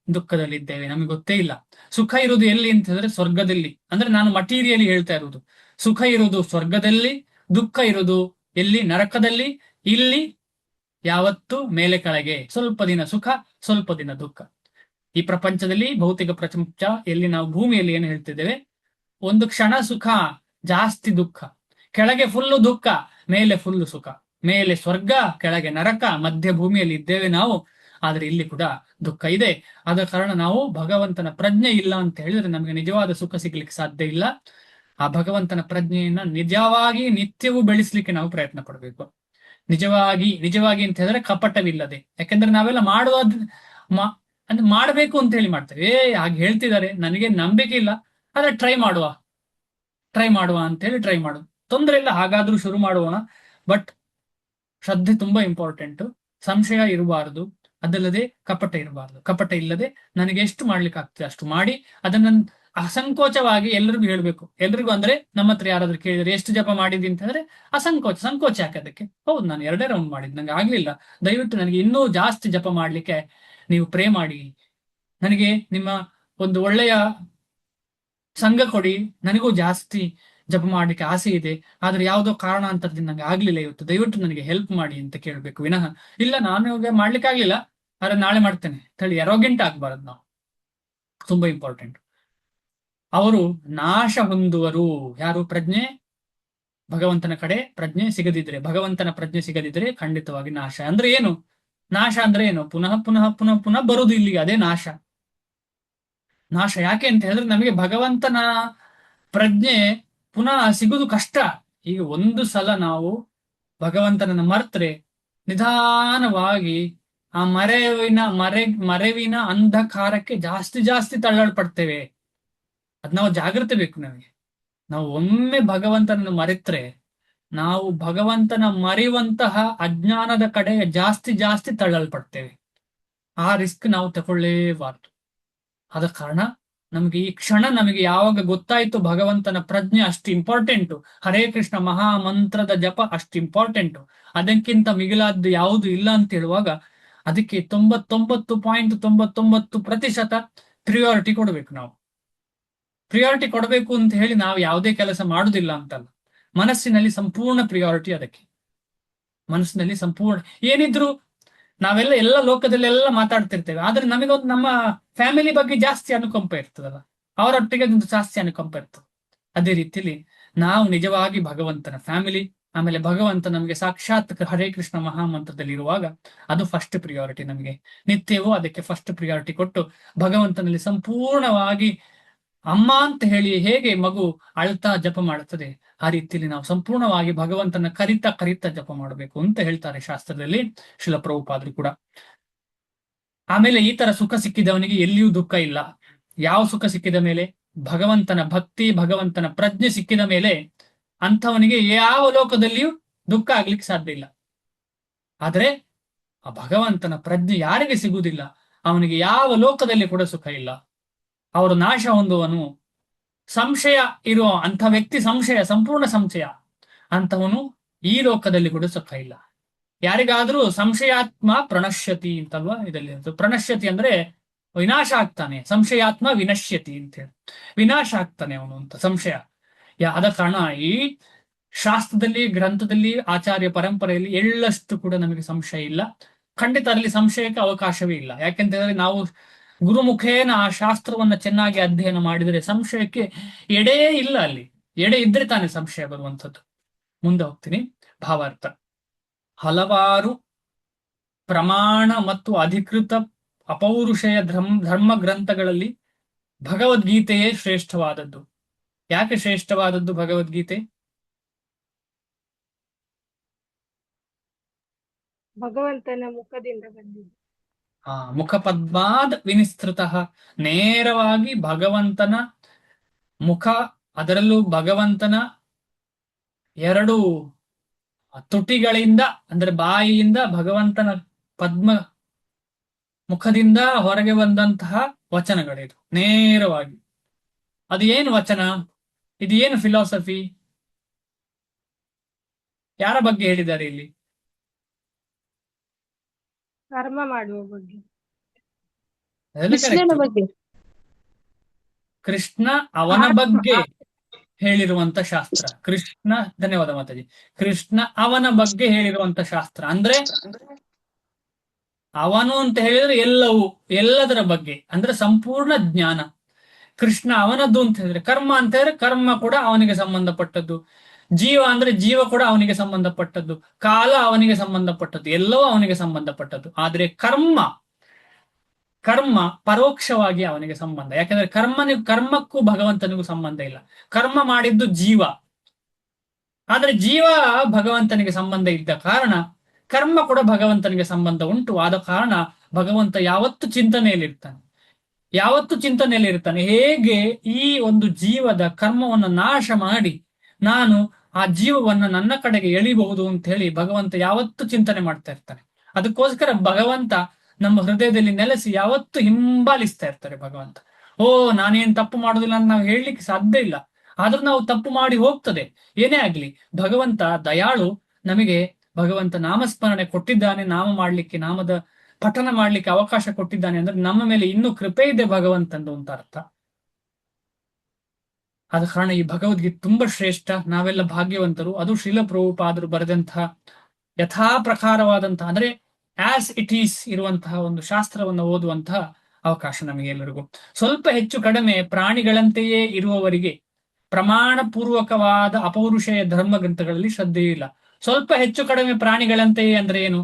ದುಃಖದಲ್ಲಿ ಇದ್ದೇವೆ, ನಮಗೆ ಗೊತ್ತೇ ಇಲ್ಲ. ಸುಖ ಇರುವುದು ಎಲ್ಲಿ ಅಂತ ಹೇಳಿದ್ರೆ ಸ್ವರ್ಗದಲ್ಲಿ. ಅಂದ್ರೆ ನಾನು ಮಟೀರಿಯಲಿ ಹೇಳ್ತಾ ಇರುವುದು. ಸುಖ ಇರುವುದು ಸ್ವರ್ಗದಲ್ಲಿ, ದುಃಖ ಇರುವುದು ಎಲ್ಲಿ? ನರಕದಲ್ಲಿ. ಇಲ್ಲಿ ಯಾವತ್ತು ಮೇಲೆ ಕೆಳಗೆ, ಸ್ವಲ್ಪ ದಿನ ಸುಖ, ಸ್ವಲ್ಪ ದಿನ ದುಃಖ. ಈ ಪ್ರಪಂಚದಲ್ಲಿ, ಭೌತಿಕ ಪ್ರಪಂಚ ಎಲ್ಲಿ ನಾವು ಭೂಮಿಯಲ್ಲಿ ಏನು ಹೇಳ್ತಿದ್ದೇವೆ, ಒಂದು ಕ್ಷಣ ಸುಖ, ಜಾಸ್ತಿ ದುಃಖ, ಕೆಳಗೆ ಫುಲ್ಲು ದುಃಖ, ಮೇಲೆ ಫುಲ್ಲು ಸುಖ, ಮೇಲೆ ಸ್ವರ್ಗ, ಕೆಳಗೆ ನರಕ, ಮಧ್ಯ ಭೂಮಿಯಲ್ಲಿ ಇದ್ದೇವೆ ನಾವು. ಆದ್ರೆ ಇಲ್ಲಿ ಕೂಡ ದುಃಖ ಇದೆ. ಆದ ಕಾರಣ ನಾವು ಭಗವಂತನ ಪ್ರಜ್ಞೆ ಇಲ್ಲ ಅಂತ ಹೇಳಿದ್ರೆ ನಮಗೆ ನಿಜವಾದ ಸುಖ ಸಿಗ್ಲಿಕ್ಕೆ ಸಾಧ್ಯ ಇಲ್ಲ. ಆ ಭಗವಂತನ ಪ್ರಜ್ಞೆಯನ್ನ ನಿಜವಾಗಿ ನಿತ್ಯವೂ ಬೆಳೆಸ್ಲಿಕ್ಕೆ ನಾವು ಪ್ರಯತ್ನ ಪಡಬೇಕು. ನಿಜವಾಗಿ ಅಂತ ಹೇಳಿದ್ರೆ ಕಪಟವಿಲ್ಲದೆ. ಯಾಕಂದ್ರೆ ನಾವೆಲ್ಲ ಮಾಡುವ ಅಂದ್ರೆ ಮಾಡಬೇಕು ಅಂತ ಹೇಳಿ ಮಾಡ್ತೇವೆ. ಹಾಗೆ ಹೇಳ್ತಿದ್ದಾರೆ, ನನಗೆ ನಂಬಿಕೆ ಇಲ್ಲ, ಆದ್ರೆ ಟ್ರೈ ಮಾಡುವ ಅಂತ ಹೇಳಿ ಟ್ರೈ ಮಾಡುದು, ತೊಂದರೆ ಇಲ್ಲ, ಹಾಗಾದ್ರೂ ಶುರು ಮಾಡೋಣ. ಬಟ್ ಶ್ರದ್ಧೆ ತುಂಬಾ ಇಂಪಾರ್ಟೆಂಟ್. ಸಂಶಯ ಇರಬಾರದು, ಅದಲ್ಲದೆ ಕಪಟ ಇರಬಾರದು. ಕಪಟ ಇಲ್ಲದೆ ನನಗೆ ಎಷ್ಟು ಮಾಡ್ಲಿಕ್ಕೆ ಆಗ್ತದೆ ಅಷ್ಟು ಮಾಡಿ, ಅದನ್ನ ಅಸಂಕೋಚವಾಗಿ ಎಲ್ರಿಗೂ ಹೇಳ್ಬೇಕು. ಎಲ್ರಿಗೂ ಅಂದ್ರೆ ನಮ್ಮ ಹತ್ರ ಯಾರಾದ್ರೂ ಕೇಳಿದ್ರೆ ಎಷ್ಟು ಜಪ ಮಾಡಿದ್ವಿ ಅಂತಂದ್ರೆ ಸಂಕೋಚ ಯಾಕೆ ಅದಕ್ಕೆ? ಹೌದು, ನಾನು 2 ರೌಂಡ್ ಮಾಡಿದ್, ನಂಗೆ ಆಗ್ಲಿಲ್ಲ, ದಯವಿಟ್ಟು ನನಗೆ ಇನ್ನೂ ಜಾಸ್ತಿ ಜಪ ಮಾಡ್ಲಿಕ್ಕೆ ನೀವು ಪ್ರೇ ಮಾಡಿ, ನನಗೆ ನಿಮ್ಮ ಒಂದು ಒಳ್ಳೆಯ ಸಂಘ ಕೊಡಿ, ನನಗೂ ಜಾಸ್ತಿ ಜಪ ಮಾಡ್ಲಿಕ್ಕೆ ಆಸೆ ಇದೆ, ಆದ್ರೆ ಯಾವುದೋ ಕಾರಣಾಂತರದಿಂದ ನಂಗೆ ಆಗ್ಲಿಲ್ಲ ಇವತ್ತು, ದಯವಿಟ್ಟು ನನಗೆ ಹೆಲ್ಪ್ ಮಾಡಿ ಅಂತ ಕೇಳ್ಬೇಕು ವಿನಃ ಇಲ್ಲ ನಾನು ಮಾಡ್ಲಿಕ್ಕೆ ಆಗ್ಲಿಲ್ಲ ಆದ್ರೆ ನಾಳೆ ಮಾಡ್ತೇನೆ ಹೇಳಿ ಎರೋಗೆಂಟ್ ಆಗ್ಬಾರದು ನಾವು. ತುಂಬಾ ಇಂಪಾರ್ಟೆಂಟ್. ಅವರು ನಾಶ ಹೊಂದುವರು. ಯಾರು? ಪ್ರಜ್ಞೆ, ಭಗವಂತನ ಕಡೆ ಪ್ರಜ್ಞೆ ಸಿಗದಿದ್ರೆ, ಭಗವಂತನ ಪ್ರಜ್ಞೆ ಸಿಗದಿದ್ರೆ ಖಂಡಿತವಾಗಿ ನಾಶ. ಅಂದ್ರೆ ಏನು? ನಾಶ ಅಂದ್ರೆ ಏನು? ಪುನಃ ಪುನಃ ಪುನಃ ಪುನಃ ಬರುದು ಇಲ್ಲಿಗೆ, ಅದೇ ನಾಶ. ನಾಶ ಯಾಕೆ ಅಂತ ಹೇಳಿದ್ರೆ ನಮಗೆ ಭಗವಂತನ ಪ್ರಜ್ಞೆ ಪುನಃ ಸಿಗುದು ಕಷ್ಟ. ಈಗ ಒಂದು ಸಲ ನಾವು ಭಗವಂತನನ್ನ ಮರ್ತ್ರೆ ನಿಧಾನವಾಗಿ ಆ ಮರೆವಿನ ಅಂಧಕಾರಕ್ಕೆ ಜಾಸ್ತಿ ತಳ್ಳಲ್ಪಡ್ತೇವೆ. ಅದ್ ನಾವು ಜಾಗ್ರತೆ ಬೇಕು ನಮಗೆ. ನಾವು ಒಮ್ಮೆ ಭಗವಂತನನ್ನು ಮರೆತ್ರೆ ನಾವು ಭಗವಂತನ ಮರೆಯುವಂತಹ ಅಜ್ಞಾನದ ಕಡೆ ಜಾಸ್ತಿ ತಳ್ಳಲ್ಪಡ್ತೇವೆ. ಆ ರಿಸ್ಕ್ ನಾವು ತಗೊಳ್ಳೇಬಾರ್ದು. ಆದ ಕಾರಣ ನಮ್ಗೆ ಈ ಕ್ಷಣ ನಮಗೆ ಯಾವಾಗ ಗೊತ್ತಾಯ್ತು ಭಗವಂತನ ಪ್ರಜ್ಞೆ ಅಷ್ಟು ಇಂಪಾರ್ಟೆಂಟು, ಹರೇ ಕೃಷ್ಣ ಮಹಾಮಂತ್ರದ ಜಪ ಅಷ್ಟು ಇಂಪಾರ್ಟೆಂಟು, ಅದಕ್ಕಿಂತ ಮಿಗಿಲಾದ್ದು ಯಾವುದು ಇಲ್ಲ ಅಂತ ಹೇಳುವಾಗ ಅದಕ್ಕೆ 99.99% ಪ್ರಿಯಾರಿಟಿ ಕೊಡಬೇಕು. ನಾವು ಪ್ರಿಯಾರಿಟಿ ಕೊಡಬೇಕು ಅಂತ ಹೇಳಿ ನಾವು ಯಾವುದೇ ಕೆಲಸ ಮಾಡುದಿಲ್ಲ ಅಂತಲ್ಲ, ಮನಸ್ಸಿನಲ್ಲಿ ಸಂಪೂರ್ಣ ಪ್ರಿಯಾರಿಟಿ ಅದಕ್ಕೆ. ಮನಸ್ಸಿನಲ್ಲಿ ಸಂಪೂರ್ಣ ಏನಿದ್ರು ನಾವೆಲ್ಲ ಎಲ್ಲ ಲೋಕದಲ್ಲೆಲ್ಲ ಮಾತಾಡ್ತಿರ್ತೇವೆ, ಆದ್ರೆ ನಮಗೊಂದು ನಮ್ಮ ಫ್ಯಾಮಿಲಿ ಬಗ್ಗೆ ಜಾಸ್ತಿ ಅನುಕಂಪ ಇರ್ತದಲ್ಲ, ಅವರೊಟ್ಟಿಗೆ ಒಂದು ಜಾಸ್ತಿ ಅನುಕಂಪ ಇರ್ತದೆ. ಅದೇ ರೀತಿಲಿ ನಾವು ನಿಜವಾಗಿ ಭಗವಂತನ ಫ್ಯಾಮಿಲಿ, ಆಮೇಲೆ ಭಗವಂತ ನಮಗೆ ಸಾಕ್ಷಾತ್ ಹರೇ ಕೃಷ್ಣ ಮಹಾಮಂತ್ರದಲ್ಲಿ ಇರುವಾಗ ಅದು ಫಸ್ಟ್ ಪ್ರಿಯಾರಿಟಿ. ನಮಗೆ ನಿತ್ಯವೂ ಅದಕ್ಕೆ ಫಸ್ಟ್ ಪ್ರಿಯಾರಿಟಿ ಕೊಟ್ಟು ಭಗವಂತನಲ್ಲಿ ಸಂಪೂರ್ಣವಾಗಿ ಅಮ್ಮ ಅಂತ ಹೇಳಿ ಹೇಗೆ ಮಗು ಅಳ್ತಾ ಜಪ ಮಾಡುತ್ತದೆ, ಆ ರೀತಿಯಲ್ಲಿ ನಾವು ಸಂಪೂರ್ಣವಾಗಿ ಭಗವಂತನ ಕರಿತಾ ಕರಿತಾ ಜಪ ಮಾಡಬೇಕು ಅಂತ ಹೇಳ್ತಾರೆ ಶಾಸ್ತ್ರದಲ್ಲಿ ಶಿಲ ಪ್ರಭುಪಾದರು ಕೂಡ. ಆಮೇಲೆ ಈ ತರ ಸುಖ ಸಿಕ್ಕಿದವನಿಗೆ ಎಲ್ಲಿಯೂ ದುಃಖ ಇಲ್ಲ. ಯಾವ ಸುಖ ಸಿಕ್ಕಿದ ಮೇಲೆ? ಭಗವಂತನ ಭಕ್ತಿ, ಭಗವಂತನ ಪ್ರಜ್ಞೆ ಸಿಕ್ಕಿದ ಮೇಲೆ ಅಂಥವನಿಗೆ ಯಾವ ಲೋಕದಲ್ಲಿಯೂ ದುಃಖ ಆಗ್ಲಿಕ್ಕೆ ಸಾಧ್ಯ ಇಲ್ಲ. ಆದ್ರೆ ಆ ಭಗವಂತನ ಪ್ರಜ್ಞೆ ಯಾರಿಗೆ ಸಿಗುವುದಿಲ್ಲ ಅವನಿಗೆ ಯಾವ ಲೋಕದಲ್ಲಿ ಕೂಡ ಸುಖ ಇಲ್ಲ. ಅವರು ನಾಶ ಹೊಂದುವನು. ಸಂಶಯ ಇರುವ ಅಂಥ ವ್ಯಕ್ತಿ, ಸಂಶಯ, ಸಂಪೂರ್ಣ ಸಂಶಯ ಅಂತವನು ಈ ಲೋಕದಲ್ಲಿ ಕೂಡ ಸುಖ ಇಲ್ಲ. ಯಾರಿಗಾದ್ರೂ ಸಂಶಯಾತ್ಮ ಪ್ರಣಶ್ಯತಿ ಅಂತಲ್ವಾ ಇದರಲ್ಲಿ, ಪ್ರಣಶ್ಯತಿ ಅಂದ್ರೆ ವಿನಾಶ ಆಗ್ತಾನೆ, ಸಂಶಯಾತ್ಮ ವಿನಶ್ಯತಿ ಅಂತ ಹೇಳಿ ವಿನಾಶ ಆಗ್ತಾನೆ ಅವನು ಅಂತ ಸಂಶಯ. ಆದ ಕಾರಣ ಈ ಶಾಸ್ತ್ರದಲ್ಲಿ, ಗ್ರಂಥದಲ್ಲಿ, ಆಚಾರ್ಯ ಪರಂಪರೆಯಲ್ಲಿ ಎಳ್ಳಷ್ಟು ಕೂಡ ನಮಗೆ ಸಂಶಯ ಇಲ್ಲ. ಖಂಡಿತ ಅಲ್ಲಿ ಸಂಶಯಕ್ಕೆ ಅವಕಾಶವೇ ಇಲ್ಲ. ಯಾಕೆಂತ ಹೇಳಿದ್ರೆ ನಾವು ಗುರುಮುಖೇನ ಆ ಶಾಸ್ತ್ರವನ್ನ ಚೆನ್ನಾಗಿ ಅಧ್ಯಯನ ಮಾಡಿದರೆ ಸಂಶಯಕ್ಕೆ ಎಡೆ ಇಲ್ಲ. ಅಲ್ಲಿ ಎಡೆ ಇದ್ರೆ ತಾನೇ ಸಂಶಯ ಬರುವಂಥದ್ದು. ಮುಂದೆ ಹೋಗ್ತೀನಿ. ಭಾವಾರ್ಥ: ಹಲವಾರು ಪ್ರಮಾಣ ಮತ್ತು ಅಧಿಕೃತ ಅಪೌರುಷೇಯ ಧರ್ಮ ಗ್ರಂಥಗಳಲ್ಲಿ ಭಗವದ್ಗೀತೆಯೇ ಶ್ರೇಷ್ಠವಾದದ್ದು. ಯಾಕೆ ಶ್ರೇಷ್ಠವಾದದ್ದು ಭಗವದ್ಗೀತೆ?
ಭಗವಂತನ ಮುಖದಿಂದ ಬಂದಿದೆ.
ಮುಖಪದ್ಮಾದ್ ವಿನಿಸ್ತೃತ, ನೇರವಾಗಿ ಭಗವಂತನ ಮುಖ, ಅದರಲ್ಲೂ ಭಗವಂತನ ಎರಡು ತುಟಿಗಳಿಂದ ಅಂದ್ರೆ ಬಾಯಿಯಿಂದ ಭಗವಂತನ ಪದ್ಮ ಮುಖದಿಂದ ಹೊರಗೆ ಬಂದಂತಹ ವಚನಗಳಿದು ನೇರವಾಗಿ. ಅದು ಏನು ವಚನ? ಇದು ಏನು ಫಿಲಾಸಫಿ? ಯಾರ ಬಗ್ಗೆ ಹೇಳಿದ್ದಾರೆ ಇಲ್ಲಿ?
ಕರ್ಮ ಮಾಡುವ ಬಗ್ಗೆ.
ಕೃಷ್ಣನ ಬಗ್ಗೆ.
ಕೃಷ್ಣ ಅವನ ಬಗ್ಗೆ ಹೇಳಿರುವಂತ ಶಾಸ್ತ್ರ. ಕೃಷ್ಣ, ಧನ್ಯವಾದ ಮಾತಾಜಿ. ಕೃಷ್ಣ ಅವನ ಬಗ್ಗೆ ಹೇಳಿರುವಂತ ಶಾಸ್ತ್ರ ಅಂದ್ರೆ ಅವನು ಅಂತ ಹೇಳಿದ್ರೆ ಎಲ್ಲವೂ, ಎಲ್ಲದರ ಬಗ್ಗೆ ಅಂದ್ರೆ ಸಂಪೂರ್ಣ ಜ್ಞಾನ. ಕೃಷ್ಣ ಅವನದ್ದು ಅಂತ ಹೇಳಿದ್ರೆ ಕರ್ಮ ಅಂತ ಹೇಳಿದ್ರೆ ಕರ್ಮ ಕೂಡ ಅವನಿಗೆ ಸಂಬಂಧಪಟ್ಟದ್ದು. ಜೀವ ಅಂದ್ರೆ ಜೀವ ಕೂಡ ಅವನಿಗೆ ಸಂಬಂಧಪಟ್ಟದ್ದು. ಕಾಲ ಅವನಿಗೆ ಸಂಬಂಧಪಟ್ಟದ್ದು. ಎಲ್ಲವೂ ಅವನಿಗೆ ಸಂಬಂಧಪಟ್ಟದ್ದು. ಆದ್ರೆ ಕರ್ಮ ಪರೋಕ್ಷವಾಗಿ ಅವನಿಗೆ ಸಂಬಂಧ. ಯಾಕಂದ್ರೆ ಕರ್ಮಕ್ಕೂ ಭಗವಂತನಿಗೂ ಸಂಬಂಧ ಇಲ್ಲ. ಕರ್ಮ ಮಾಡಿದ್ದು ಜೀವ, ಆದ್ರೆ ಜೀವ ಭಗವಂತನಿಗೆ ಸಂಬಂಧ ಇದ್ದ ಕಾರಣ ಕರ್ಮ ಕೂಡ ಭಗವಂತನಿಗೆ ಸಂಬಂಧ ಉಂಟು. ಆದ ಕಾರಣ ಭಗವಂತ ಯಾವತ್ತು ಚಿಂತನೆಯಲ್ಲಿ ಇರ್ತಾನೆ. ಹೇಗೆ ಈ ಒಂದು ಜೀವದ ಕರ್ಮವನ್ನು ನಾಶ ಮಾಡಿ ನಾನು ಆ ಜೀವವನ್ನು ನನ್ನ ಕಡೆಗೆ ಎಳಿಬಹುದು ಅಂತ ಹೇಳಿ ಭಗವಂತ ಯಾವತ್ತು ಚಿಂತನೆ ಮಾಡ್ತಾ ಇರ್ತಾನೆ. ಅದಕ್ಕೋಸ್ಕರ ಭಗವಂತ ನಮ್ಮ ಹೃದಯದಲ್ಲಿ ನೆಲೆಸಿ ಯಾವತ್ತು ಹಿಂಬಾಲಿಸ್ತಾ ಇರ್ತಾರೆ ಭಗವಂತ. ನಾನೇನ್ ತಪ್ಪು ಮಾಡುದಿಲ್ಲ ಅಂತ ನಾವು ಹೇಳಲಿಕ್ಕೆ ಸಾಧ್ಯ ಇಲ್ಲ. ಆದ್ರೂ ನಾವು ತಪ್ಪು ಮಾಡಿ ಹೋಗ್ತದೆ. ಏನೇ ಆಗ್ಲಿ ಭಗವಂತ ದಯಾಳು. ನಮಗೆ ಭಗವಂತ ನಾಮಸ್ಮರಣೆ ಕೊಟ್ಟಿದ್ದಾನೆ, ನಾಮ ಮಾಡ್ಲಿಕ್ಕೆ, ನಾಮದ ಪಠನ ಮಾಡ್ಲಿಕ್ಕೆ ಅವಕಾಶ ಕೊಟ್ಟಿದ್ದಾನೆ ಅಂದ್ರೆ ನಮ್ಮ ಮೇಲೆ ಇನ್ನೂ ಕೃಪೆ ಇದೆ ಭಗವಂತಂದು ಅಂತ ಅರ್ಥ. ಆದ ಕಾರಣ ಈ ಭಗವದ್ಗೀತೆ ತುಂಬಾ ಶ್ರೇಷ್ಠ. ನಾವೆಲ್ಲ ಭಾಗ್ಯವಂತರು. ಅದು ಶ್ರೀಲ ಪ್ರಭುಪಾದರು ಬರೆದಂತಹ ಯಥಾ ಪ್ರಕಾರವಾದಂತಹ ಅಂದ್ರೆ ಆಸ್ ಇಟ್ ಈಸ್ ಇರುವಂತಹ ಒಂದು ಶಾಸ್ತ್ರವನ್ನು ಓದುವಂತಹ ಅವಕಾಶ ನಮಗೆ ಎಲ್ಲರಿಗೂ. ಸ್ವಲ್ಪ ಹೆಚ್ಚು ಕಡಿಮೆ ಪ್ರಾಣಿಗಳಂತೆಯೇ ಇರುವವರಿಗೆ ಪ್ರಮಾಣ ಪೂರ್ವಕವಾದ ಅಪೌರುಷೇಯ ಧರ್ಮ ಗ್ರಂಥಗಳಲ್ಲಿ ಶ್ರದ್ಧೆಯೂ ಇಲ್ಲ. ಸ್ವಲ್ಪ ಹೆಚ್ಚು ಕಡಿಮೆ ಪ್ರಾಣಿಗಳಂತೆಯೇ ಅಂದ್ರೆ ಏನು?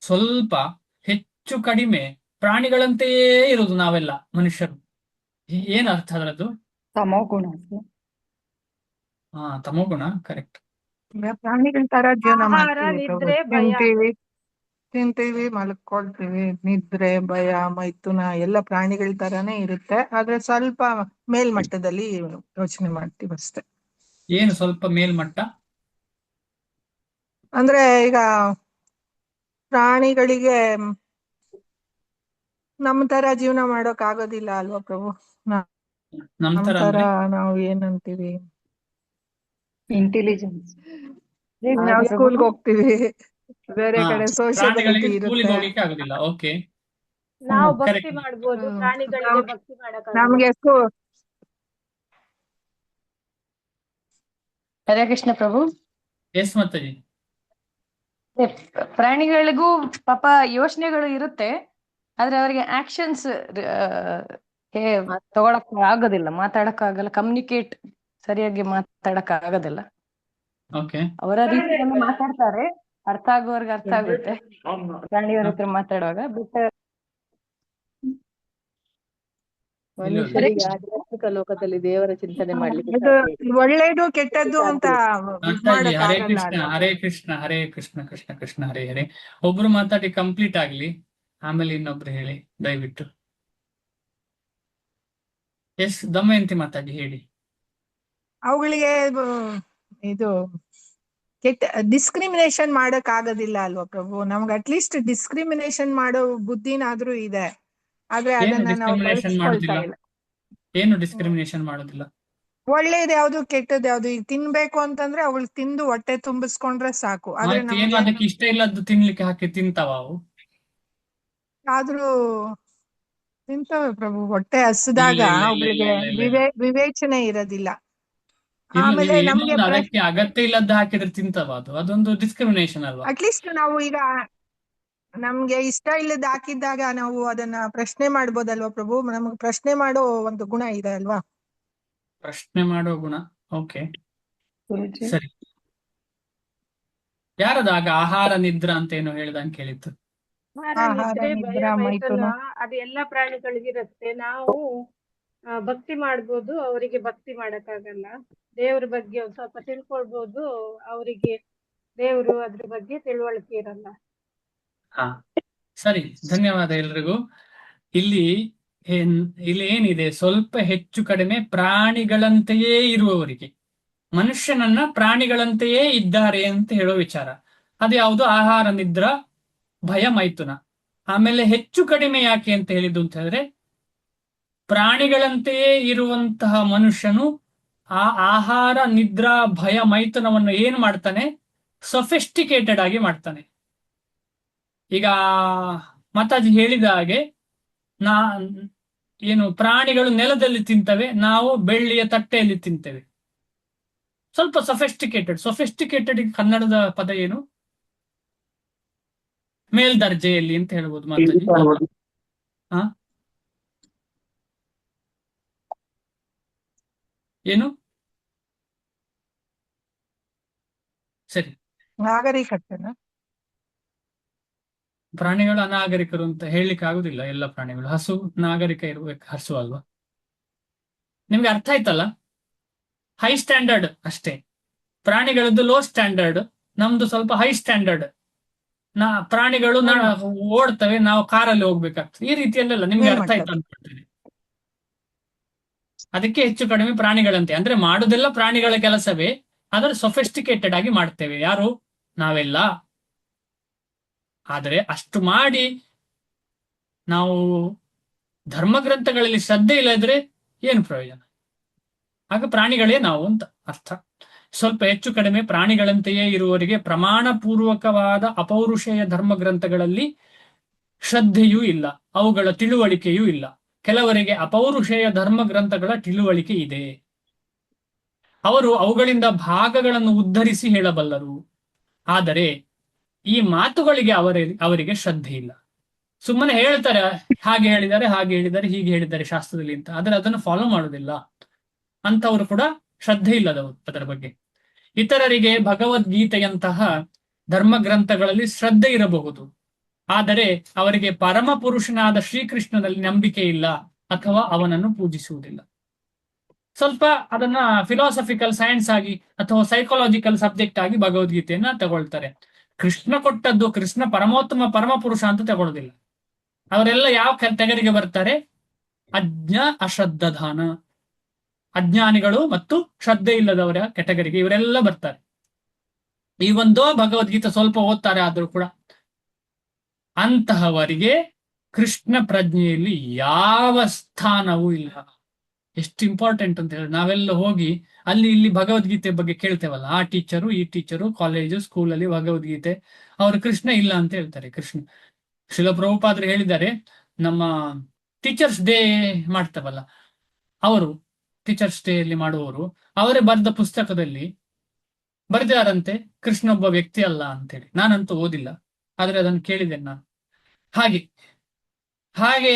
ಸ್ವಲ್ಪ ಹೆಚ್ಚು ಕಡಿಮೆ ಪ್ರಾಣಿಗಳಂತೆಯೇ ಇರುವುದು ನಾವೆಲ್ಲ ಮನುಷ್ಯರು. ಏನ್ ಅರ್ಥ ಅದರದ್ದು?
ತಮೋಗುಣ.
ತಮೋಗುಣ, ಕರೆಕ್ಟ್.
ಪ್ರಾಣಿಗಳ ತರ ಜೀವನ
ಆಹಾರ, ನಿದ್ರೆ, ಭಯ.
ತಿಂತೀವಿ, ಮಲ್ಕೊಳ್ತೀವಿ. ನಿದ್ರೆ, ಭಯ, ಮೈಥುನ ಎಲ್ಲ ಪ್ರಾಣಿಗಳ ತರಾನೇ ಇರುತ್ತೆ. ಆದ್ರೆ ಸ್ವಲ್ಪ ಮೇಲ್ಮಟ್ಟದಲ್ಲಿ ಯೋಚನೆ ಮಾಡ್ತೀವಿ ಅಷ್ಟೆ.
ಏನು ಸ್ವಲ್ಪ ಮೇಲ್ಮಟ್ಟ?
ಅಂದ್ರೆ ಈಗ ಪ್ರಾಣಿಗಳಿಗೆ ನಮ್ ತರ ಜೀವನ ಮಾಡೋಕ್ ಆಗೋದಿಲ್ಲ ಅಲ್ವಾ ಪ್ರಭು?
ನಮ್
ನಮ್
ತರ
ತರ ನಾವು ಏನಂತೀವಿ,
ಇಂಟೆಲಿಜೆನ್ಸ್.
ನಾವು ಸ್ಕೂಲ್ಗೆ ಹೋಗ್ತೀವಿ, ಬೇರೆ ಕಡೆ ಸೋಷಿಯಬಿಲಿಟಿ
ಪ್ರಾಣಿಗಳಿಗೆ ಸ್ಕೂಲಿಗೆ
ಇರುತ್ತೆ.
ಹೋಗ್ಲಿಕ್ಕೆ ಆಗುದಿಲ್ಲ. ಓಕೆ,
ನಾವು ಭಕ್ತಿ
correct.
ಮಾಡ್ಬೋದು, ಪ್ರಾಣಿಗಳಿಗೆ ಭಕ್ತಿ
ನಮ್ಗೆ
ಹರೇ ಕೃಷ್ಣ ಪ್ರಭು.
ಎಸ್ ಮಾತಾಜಿ.
ಪ್ರಾಣಿಗಳಿಗೂ ಪಾಪ ಯೋಚನೆಗಳು ಇರುತ್ತೆ, ಆದ್ರೆ ಅವರಿಗೆ ಆಕ್ಷನ್ಸ್ ತಗೊಳಕ್ ಆಗೋದಿಲ್ಲ, ಮಾತಾಡಕ್ ಆಗಲ್ಲ, ಕಮ್ಯುನಿಕೇಟ್ ಸರಿಯಾಗಿ ಮಾತಾಡಕ್ ಆಗೋದಿಲ್ಲ.
ಓಕೆ.
ಅವರ ರೀತಿಯಲ್ಲಿ ಮಾತಾಡ್ತಾರೆ, ಅರ್ಥ ಆಗುವವರ್ಗೆ ಅರ್ಥ ಆಗುತ್ತೆ ಪ್ರಾಣಿಯವ್ರ ಹತ್ರ ಮಾತಾಡುವಾಗ. ಬಟ್
ಮನುಷ್ಯರಿಗೆ ಆಧ್ಯಾತ್ಮಿಕ ಲೋಕದಲ್ಲಿ ದೇವರ ಚಿಂತನೆ ಮಾಡ್ಲಿಕ್ಕೆ
ಇದು
ಸಾಧ್ಯ ಇಲ್ಲ.
ಒಳ್ಳೇದು ಕೆಟ್ಟದ್ದು ಅಂತ ಇದ್
ಮಾತಾಡ್ಲಿ.
ಮಾಡಕ್
ಹರೇ
ಆಗಲ್ಲ
ಕೃಷ್ಣ
ಅಲ್ವಾ
ಹರೇ ಕೃಷ್ಣ ಹರೇ ಕೃಷ್ಣ ಕೃಷ್ಣ ಕೃಷ್ಣ ಹರೇ ಹರೇ. ಒಬ್ರು ಮಾತಾಡಿ ಕಂಪ್ಲೀಟ್ ಆಗ್ಲಿ, ಆಮೇಲೆ ಇನ್ನೊಬ್ರು ಹೇಳಿ ದಯವಿಟ್ಟು. ಎಸ್ ದಮಯಂತಿ ಮಾತಾಡಿ, ಹೇಳಿ.
ಅವುಗಳಿಗೆ ಇದು ಕೆಟ್ಟ ಡಿಸ್ಕ್ರಿಮಿನೇಷನ್ ಮಾಡಕ್ ಆಗೋದಿಲ್ಲ ಅಲ್ವಾ ಪ್ರಭು? ನಮ್ಗೆ ಅಟ್ಲೀಸ್ಟ್ ಡಿಸ್ಕ್ರಿಮಿನೇಷನ್ ಮಾಡೋ ಬುದ್ಧಿನಾದ್ರೂ ಇದೆ, ಆದ್ರೆ
ಏನು
ಅದನ್ನ ನಾವು
ಡಿಸ್ಕ್ರಿಮಿನೇಷನ್
ಬಳಸ್ಕೊಳ್ತಾ
ಮಾಡುದಿಲ್ಲ?
ಇಲ್ಲ.
ಏನು ಡಿಸ್ಕ್ರಿಮಿನೇಷನ್ ಮಾಡೋದಿಲ್ಲ?
ಒಳ್ಳೇದ್ ಯಾವ್ದು ಕೆಟ್ಟದ್ ಯಾವ್ದು, ಈಗ ತಿನ್ಬೇಕು ಅಂತಂದ್ರೆ ಅವಳು ತಿಂದು ಹೊಟ್ಟೆ ತುಂಬಿಸ್ಕೊಂಡ್ರೆ ಸಾಕು. ಆದ್ರೆ
ಮತ್ತೆ ಏನು
ನಮ್ಗೆ
ಅದಕ್ಕೆ ಇಷ್ಟ ಇಲ್ಲದ್ದು ತಿನ್ಲಿಕ್ಕೆ ಹಾಕಿ ತಿಂತಾವ ಅವು?
ಆದ್ರೂ ತಿಂತವೆ ಪ್ರಭು, ಹೊಟ್ಟೆ ಹಸ್ದಾಗ
ಇಲ್ಲ ಇಲ್ಲ ಇಲ್ಲ ಇಲ್ಲ
ಅವಳಿಗೆ
ಇಲ್ಲ ಇಲ್ಲ ಇಲ್ಲ
ವಿವೇಚನೆ ಇರೋದಿಲ್ಲ.
ಇಲ್ಲ.
ಆಮೇಲೆ
ನೀವು ಏನೋ
ನಮ್ಗೆ
ಒಂದು ಅದಕ್ಕೆ ಅಗತ್ಯ ಇಲ್ಲದ್ದು ಹಾಕಿದ್ರೆ ತಿಂತವ ಅದು? ಅದೊಂದು ಡಿಸ್ಕ್ರಿಮಿನೇಷನ್ ಅಲ್ವಾ?
ಅಟ್ಲೀಸ್ಟ್ ನಾವು ಈಗ ನಮ್ಗೆ ಇಷ್ಟ ಇಲ್ಲದ ಹಾಕಿದ್ದಾಗ ನಾವು ಅದನ್ನ ಪ್ರಶ್ನೆ ಮಾಡ್ಬೋದಲ್ವಾ ಪ್ರಭು? ನಮ್ಗೆ ಪ್ರಶ್ನೆ ಮಾಡೋ ಒಂದು ಗುಣ ಇದೆ ಅಲ್ವಾ?
ಪ್ರಶ್ನೆ ಮಾಡೋ ಗುಣ. ಓಕೆ,
ಗುರೂಜಿ,
ಸರಿ. ಯಾರದಾಗ ಆಹಾರ ನಿದ್ರಾ ಅಂತ ಏನೋ ಹೇಳ್ದಂಗೆ ಕೇಳಿತ್ತು.
ಆಹಾರ
ನಿದ್ರೆ ಭಯ
ನಿದ್ರಾ
ಮೈಥುನ
ಮೈಥುನ
ಅದು ಎಲ್ಲಾ ಪ್ರಾಣಿಗಳಿಗಿರುತ್ತೆ. ನಾವು ಭಕ್ತಿ ಮಾಡ್ಬೋದು, ಅವರಿಗೆ ಭಕ್ತಿ ಮಾಡಕ್ಕಾಗಲ್ಲ. ದೇವ್ರ ಬಗ್ಗೆ ಒಂದ್ ಸ್ವಲ್ಪ ತಿಳ್ಕೊಳ್ಬೋದು, ಅವರಿಗೆ ದೇವ್ರು ಅದ್ರ ಬಗ್ಗೆ ತಿಳುವಳಿಕೆ ಇರಲ್ಲ.
ಹಾ, ಸರಿ. ಧನ್ಯವಾದ ಎಲ್ರಿಗೂ. ಇಲ್ಲಿ ಇಲ್ಲಿ ಏನಿದೆ, ಸ್ವಲ್ಪ ಹೆಚ್ಚು ಕಡಿಮೆ ಪ್ರಾಣಿಗಳಂತೆಯೇ ಇರುವವರಿಗೆ, ಮನುಷ್ಯನನ್ನ ಪ್ರಾಣಿಗಳಂತೆಯೇ ಇದ್ದಾರೆ ಅಂತ ಹೇಳೋ ವಿಚಾರ. ಅದು ಯಾವುದು? ಆಹಾರ ನಿದ್ರಾ ಭಯ ಮೈಥುನ. ಆಮೇಲೆ ಹೆಚ್ಚು ಕಡಿಮೆ ಯಾಕೆ ಅಂತ ಹೇಳಿದ್ದು ಅಂತ ಹೇಳಿದ್ರೆ, ಪ್ರಾಣಿಗಳಂತೆಯೇ ಇರುವಂತಹ ಮನುಷ್ಯನು ಆ ಆಹಾರ ನಿದ್ರಾ ಭಯ ಮೈಥುನವನ್ನು ಏನ್ ಮಾಡ್ತಾನೆ? ಸೊಫಿಸ್ಟಿಕೇಟೆಡ್ ಆಗಿ ಮಾಡ್ತಾನೆ. ಈಗ ಮಾತಾಜಿ ಹೇಳಿದ ಹಾಗೆ, ಏನು ಪ್ರಾಣಿಗಳು ನೆಲದಲ್ಲಿ ತಿಂತವೆ, ನಾವು ಬೆಳ್ಳಿಯ ತಟ್ಟೆಯಲ್ಲಿ ತಿಂತೇವೆ. ಸ್ವಲ್ಪ ಸೊಫಿಸ್ಟಿಕೇಟೆಡ್. ಸೊಫಿಸ್ಟಿಕೇಟೆಡ್ ಕನ್ನಡದ ಪದ ಏನು? ಮೇಲ್ದರ್ಜೆಯಲ್ಲಿ ಅಂತ ಹೇಳ್ಬೋದು ಮಾತಾಜಿ. ಹಾ, ಏನು? ಸರಿ.
ನಾಗರಿಕತೆನ
ಪ್ರಾಣಿಗಳು ಅನಾಗರಿಕರು ಅಂತ ಹೇಳಲಿಕ್ಕೆ ಆಗುದಿಲ್ಲ. ಎಲ್ಲ ಪ್ರಾಣಿಗಳು, ಹಸು ನಾಗರಿಕ ಇರ್ಬೇಕು, ಹಸು ಅಲ್ವಾ? ನಿಮ್ಗೆ ಅರ್ಥ ಆಯ್ತಲ್ಲ? ಹೈ ಸ್ಟ್ಯಾಂಡರ್ಡ್ ಅಷ್ಟೇ. ಪ್ರಾಣಿಗಳದ್ದು ಲೋ ಸ್ಟ್ಯಾಂಡರ್ಡ್, ನಮ್ದು ಸ್ವಲ್ಪ ಹೈ ಸ್ಟ್ಯಾಂಡರ್ಡ್. ಪ್ರಾಣಿಗಳು ಓಡ್ತವೆ, ನಾವು ಕಾರಲ್ಲಿ ಹೋಗ್ಬೇಕಾಗ್ತದೆ. ಈ ರೀತಿಯಲ್ಲೆಲ್ಲ ನಿಮ್ಗೆ ಅರ್ಥ ಆಯ್ತು ಅನ್ಕೊಳ್ತೇನೆ. ಅದಕ್ಕೆ ಹೆಚ್ಚು ಕಡಿಮೆ ಪ್ರಾಣಿಗಳಂತೆ ಅಂದ್ರೆ ಮಾಡುದೆಲ್ಲ ಪ್ರಾಣಿಗಳ ಕೆಲಸವೇ, ಆದರೆ ಸೊಫಿಸ್ಟಿಕೇಟೆಡ್ ಆಗಿ ಮಾಡ್ತೇವೆ. ಯಾರು? ನಾವೆಲ್ಲ. ಆದರೆ ಅಷ್ಟು ಮಾಡಿ ನಾವು ಧರ್ಮಗ್ರಂಥಗಳಲ್ಲಿ ಶ್ರದ್ಧೆ ಇಲ್ಲದ್ರೆ ಏನು ಪ್ರಯೋಜನ? ಆಗ ಪ್ರಾಣಿಗಳೇ ನಾವು ಅಂತ ಅರ್ಥ. ಸ್ವಲ್ಪ ಹೆಚ್ಚು ಕಡಿಮೆ ಪ್ರಾಣಿಗಳಂತೆಯೇ ಇರುವವರಿಗೆ ಪ್ರಮಾಣ ಪೂರ್ವಕವಾದ ಅಪೌರುಷೇಯ ಧರ್ಮಗ್ರಂಥಗಳಲ್ಲಿ ಶ್ರದ್ಧೆಯೂ ಇಲ್ಲ, ಅವುಗಳ ತಿಳುವಳಿಕೆಯೂ ಇಲ್ಲ. ಕೆಲವರಿಗೆ ಅಪೌರುಷೇಯ ಧರ್ಮಗ್ರಂಥಗಳ ತಿಳುವಳಿಕೆ ಇದೆ, ಅವರು ಅವುಗಳಿಂದ ಭಾಗಗಳನ್ನು ಉದ್ಧರಿಸಿ ಹೇಳಬಲ್ಲರು. ಆದರೆ ಈ ಮಾತುಗಳಿಗೆ ಅವರಿಗೆ ಶ್ರದ್ಧೆ ಇಲ್ಲ. ಸುಮ್ಮನೆ ಹೇಳ್ತಾರೆ, ಹಾಗೆ ಹೇಳಿದ್ದಾರೆ, ಹಾಗೆ ಹೇಳಿದ್ದಾರೆ, ಹೀಗೆ ಹೇಳಿದ್ದಾರೆ ಶಾಸ್ತ್ರದಲ್ಲಿ ಅಂತ, ಆದರೆ ಅದನ್ನು ಫಾಲೋ ಮಾಡೋದಿಲ್ಲ. ಅಂತವರು ಕೂಡ ಶ್ರದ್ಧೆ ಇಲ್ಲದವರು ಅದರ ಬಗ್ಗೆ. ಇತರರಿಗೆ ಭಗವದ್ಗೀತೆಯಂತಹ ಧರ್ಮಗ್ರಂಥಗಳಲ್ಲಿ ಶ್ರದ್ಧೆ ಇರಬಹುದು, ಆದರೆ ಅವರಿಗೆ ಪರಮ ಪುರುಷನಾದ ಶ್ರೀಕೃಷ್ಣನಲ್ಲಿ ನಂಬಿಕೆ ಇಲ್ಲ ಅಥವಾ ಅವನನ್ನು ಪೂಜಿಸುವುದಿಲ್ಲ. ಸ್ವಲ್ಪ ಅದನ್ನ ಫಿಲಾಸಫಿಕಲ್ ಸೈನ್ಸ್ ಆಗಿ ಅಥವಾ ಸೈಕಾಲಜಿಕಲ್ ಸಬ್ಜೆಕ್ಟ್ ಆಗಿ ಭಗವದ್ಗೀತೆಯನ್ನ ತಗೊಳ್ತಾರೆ. ಕೃಷ್ಣ ಕೊಟ್ಟದ್ದು, ಕೃಷ್ಣ ಪರಮೋತ್ತಮ ಪರಮ ಪುರುಷ ಅಂತ ತಗೊಳ್ಳೋದಿಲ್ಲ. ಅವರೆಲ್ಲ ಯಾವ ತೆಗರಿಗೆ ಬರ್ತಾರೆ? ಅಶ್ರದ್ಧಾನ, ಅಜ್ಞಾನಿಗಳು ಮತ್ತು ಶ್ರದ್ಧೆ ಇಲ್ಲದವರ ಕೆಟಗರಿಗೆ ಇವರೆಲ್ಲ ಬರ್ತಾರೆ. ಈ ಒಂದೋ ಭಗವದ್ಗೀತೆ ಸ್ವಲ್ಪ ಓದ್ತಾರೆ, ಆದ್ರೂ ಕೂಡ ಅಂತಹವರಿಗೆ ಕೃಷ್ಣ ಪ್ರಜ್ಞೆಯಲ್ಲಿ ಯಾವ ಸ್ಥಾನವೂ ಇಲ್ಲ. ಎಷ್ಟು ಇಂಪಾರ್ಟೆಂಟ್ ಅಂತ ಹೇಳಿ ನಾವೆಲ್ಲ ಹೋಗಿ ಅಲ್ಲಿ ಇಲ್ಲಿ ಭಗವದ್ಗೀತೆ ಬಗ್ಗೆ ಕೇಳ್ತೇವಲ್ಲ, ಆ ಟೀಚರು ಈ ಟೀಚರು ಕಾಲೇಜು ಸ್ಕೂಲಲ್ಲಿ ಭಗವದ್ಗೀತೆ, ಅವರು ಕೃಷ್ಣ ಇಲ್ಲ ಅಂತ ಹೇಳ್ತಾರೆ. ಕೃಷ್ಣ ಶ್ರೀಲ ಪ್ರಭುಪಾದರು ಹೇಳಿದ್ದಾರೆ, ನಮ್ಮ ಟೀಚರ್ಸ್ ಡೇ ಮಾಡ್ತೇವಲ್ಲ, ಅವರು ಟೀಚರ್ಸ್ ಡೇ ಅಲ್ಲಿ ಮಾಡುವವರು ಅವರೇ ಬರೆದ ಪುಸ್ತಕದಲ್ಲಿ ಬರೆದಿದ್ದಾರಂತೆ ಕೃಷ್ಣ ಒಬ್ಬ ವ್ಯಕ್ತಿ ಅಲ್ಲ ಅಂತೇಳಿ. ನಾನಂತೂ ಓದಿಲ್ಲ, ಆದ್ರೆ ಅದನ್ನು ಕೇಳಿದ್ದೇನೆ ನಾನು. ಹಾಗೆ ಹಾಗೆ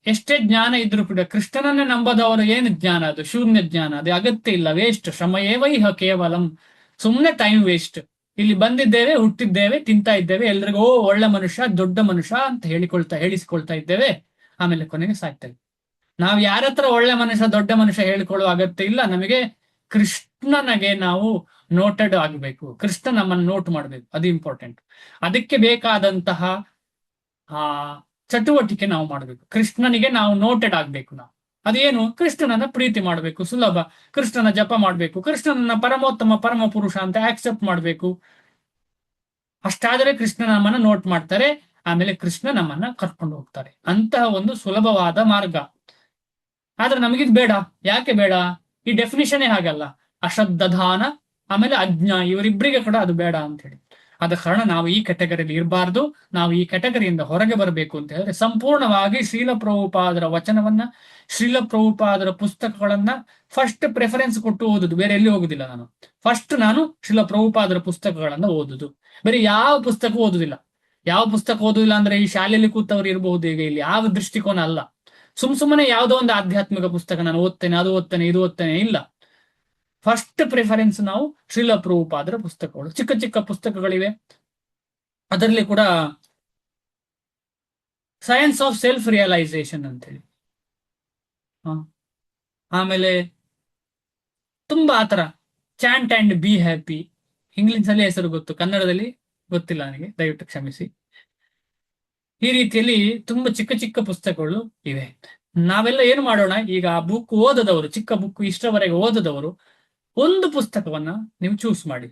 ಎಷ್ಟೇ ಜ್ಞಾನ ಇದ್ರೂ ಕೂಡ ಕೃಷ್ಣನನ್ನೇ ನಂಬದವರು ಏನು ಜ್ಞಾನ? ಅದು ಶೂನ್ಯ ಜ್ಞಾನ, ಅದು ಅಗತ್ಯ ಇಲ್ಲ, ವೇಸ್ಟ್. ಶ್ರಮಯೇವೈಹ ಕೇವಲಂ, ಸುಮ್ಮನೆ ಟೈಮ್ ವೇಸ್ಟ್. ಇಲ್ಲಿ ಬಂದಿದ್ದೇವೆ, ಹುಟ್ಟಿದ್ದೇವೆ, ತಿಂತಾ ಇದ್ದೇವೆ, ಎಲ್ರಿಗೂ ಒಳ್ಳೆ ಮನುಷ್ಯ, ದೊಡ್ಡ ಮನುಷ್ಯ ಅಂತ ಹೇಳಿಸಿಕೊಳ್ತಾ ಇದ್ದೇವೆ, ಆಮೇಲೆ ಕೊನೆಗೆ ಸಾಯ್ತೇವೆ. ನಾವು ಯಾರ ಹತ್ರ ಒಳ್ಳೆ ಮನುಷ್ಯ, ದೊಡ್ಡ ಮನುಷ್ಯ ಹೇಳಿಕೊಳ್ಳುವ ಅಗತ್ಯ ಇಲ್ಲ. ನಮಗೆ ಕೃಷ್ಣನಿಗೆ ನಾವು ನೋಟೆಡ್ ಆಗಬೇಕು, ಕೃಷ್ಣ ನಮ್ಮನ್ನು ನೋಟ್ ಮಾಡಬೇಕು, ಅದು ಇಂಪಾರ್ಟೆಂಟ್. ಅದಕ್ಕೆ ಬೇಕಾದಂತಹ ಆ ಚಟುವಟಿಕೆ ನಾವು ಮಾಡಬೇಕು. ಕೃಷ್ಣನಿಗೆ ನಾವು ನೋಟೆಡ್ ಆಗ್ಬೇಕು. ನಾವು ಅದೇನು? ಕೃಷ್ಣನನ್ನ ಪ್ರೀತಿ ಮಾಡಬೇಕು, ಸುಲಭ. ಕೃಷ್ಣನ ಜಪ ಮಾಡಬೇಕು, ಕೃಷ್ಣನನ್ನ ಪರಮೋತ್ತಮ ಪರಮ ಪುರುಷ ಅಂತ ಆಕ್ಸೆಪ್ಟ್ ಮಾಡಬೇಕು. ಅಷ್ಟಾದರೆ ಕೃಷ್ಣ ನಮ್ಮನ್ನ ನೋಟ್ ಮಾಡ್ತಾರೆ, ಆಮೇಲೆ ಕೃಷ್ಣ ನಮ್ಮನ್ನ ಕರ್ಕೊಂಡು ಹೋಗ್ತಾರೆ. ಅಂತಹ ಒಂದು ಸುಲಭವಾದ ಮಾರ್ಗ. ಆದ್ರೆ ನಮಗಿದ್ ಬೇಡ. ಯಾಕೆ ಬೇಡ? ಈ ಡೆಫಿನಿಷನ್ ಹಾಗಲ್ಲ. ಅಶ್ರದ್ಧಾನ ಆಮೇಲೆ ಅಜ್ಞಾ, ಇವರಿಬ್ಬರಿಗೆ ಕೂಡ ಅದು ಬೇಡ ಅಂತ ಹೇಳಿ. ಆದ ಕಾರಣ ನಾವು ಈ ಕ್ಯಾಟಗರಿಯಲ್ಲಿ ಇರಬಾರ್ದು. ನಾವು ಈ ಕ್ಯಾಟಗರಿಯಿಂದ ಹೊರಗೆ ಬರಬೇಕು ಅಂತ ಹೇಳಿದ್ರೆ ಸಂಪೂರ್ಣವಾಗಿ ಶ್ರೀಲ ಪ್ರಭುಪಾದರ ವಚನವನ್ನ, ಶ್ರೀಲ ಪ್ರಭುಪಾದರ ಪುಸ್ತಕಗಳನ್ನ ಫಸ್ಟ್ ಪ್ರೆಫರೆನ್ಸ್ ಕೊಟ್ಟು ಓದುದು. ಬೇರೆ ಎಲ್ಲಿ ಹೋಗುದಿಲ್ಲ ನಾನು. ಫಸ್ಟ್ ನಾನು ಶ್ರೀಲ ಪ್ರಭುಪಾದರ ಪುಸ್ತಕಗಳನ್ನ ಓದುದು, ಬೇರೆ ಯಾವ ಪುಸ್ತಕ ಓದುದಿಲ್ಲ. ಯಾವ ಪುಸ್ತಕ ಓದುದಿಲ್ಲ ಅಂದ್ರೆ ಈ ಶಾಲೆಯಲ್ಲಿ ಕೂತವ್ರು ಇರಬಹುದು, ಈಗ ಇಲ್ಲಿ ಯಾವ ದೃಷ್ಟಿಕೋನ ಅಲ್ಲ. ಸುಮ್ಮನೆ ಯಾವುದೋ ಒಂದು ಆಧ್ಯಾತ್ಮಿಕ ಪುಸ್ತಕ ನಾನು ಓದ್ತೇನೆ, ಅದು ಓದ್ತೇನೆ, ಇದು ಓದ್ತೇನೆ, ಇಲ್ಲ. ಫಸ್ಟ್ ಪ್ರಿಫರೆನ್ಸ್ ನಾವು ಶ್ರೀಲ ಪ್ರಭುಪಾದರ ಪುಸ್ತಕಗಳು. ಚಿಕ್ಕ ಚಿಕ್ಕ ಪುಸ್ತಕಗಳಿವೆ. ಅದರಲ್ಲಿ ಕೂಡ ಸೈನ್ಸ್ ಆಫ್ ಸೆಲ್ಫ್ ರಿಯಲೈಸೇಷನ್ ಅಂತೇಳಿ, ಆಮೇಲೆ ತುಂಬಾ ಆತರ chant and be happy, English ಅಲ್ಲಿ ಹೆಸರು ಗೊತ್ತು, ಕನ್ನಡದಲ್ಲಿ ಗೊತ್ತಿಲ್ಲ ನನಗೆ, ದಯವಿಟ್ಟು ಕ್ಷಮಿಸಿ. ಈ ರೀತಿಯಲ್ಲಿ ತುಂಬಾ ಚಿಕ್ಕ ಚಿಕ್ಕ ಪುಸ್ತಕಗಳು ಇವೆ. ನಾವೆಲ್ಲ ಏನು ಮಾಡೋಣ, ಈಗ ಆ ಬುಕ್ ಓದದವರು, ಚಿಕ್ಕ ಬುಕ್ ಇಷ್ಟರವರೆಗೆ ಓದದವರು, ಒಂದು ಪುಸ್ತಕವನ್ನ ನೀವು ಚೂಸ್ ಮಾಡಿ.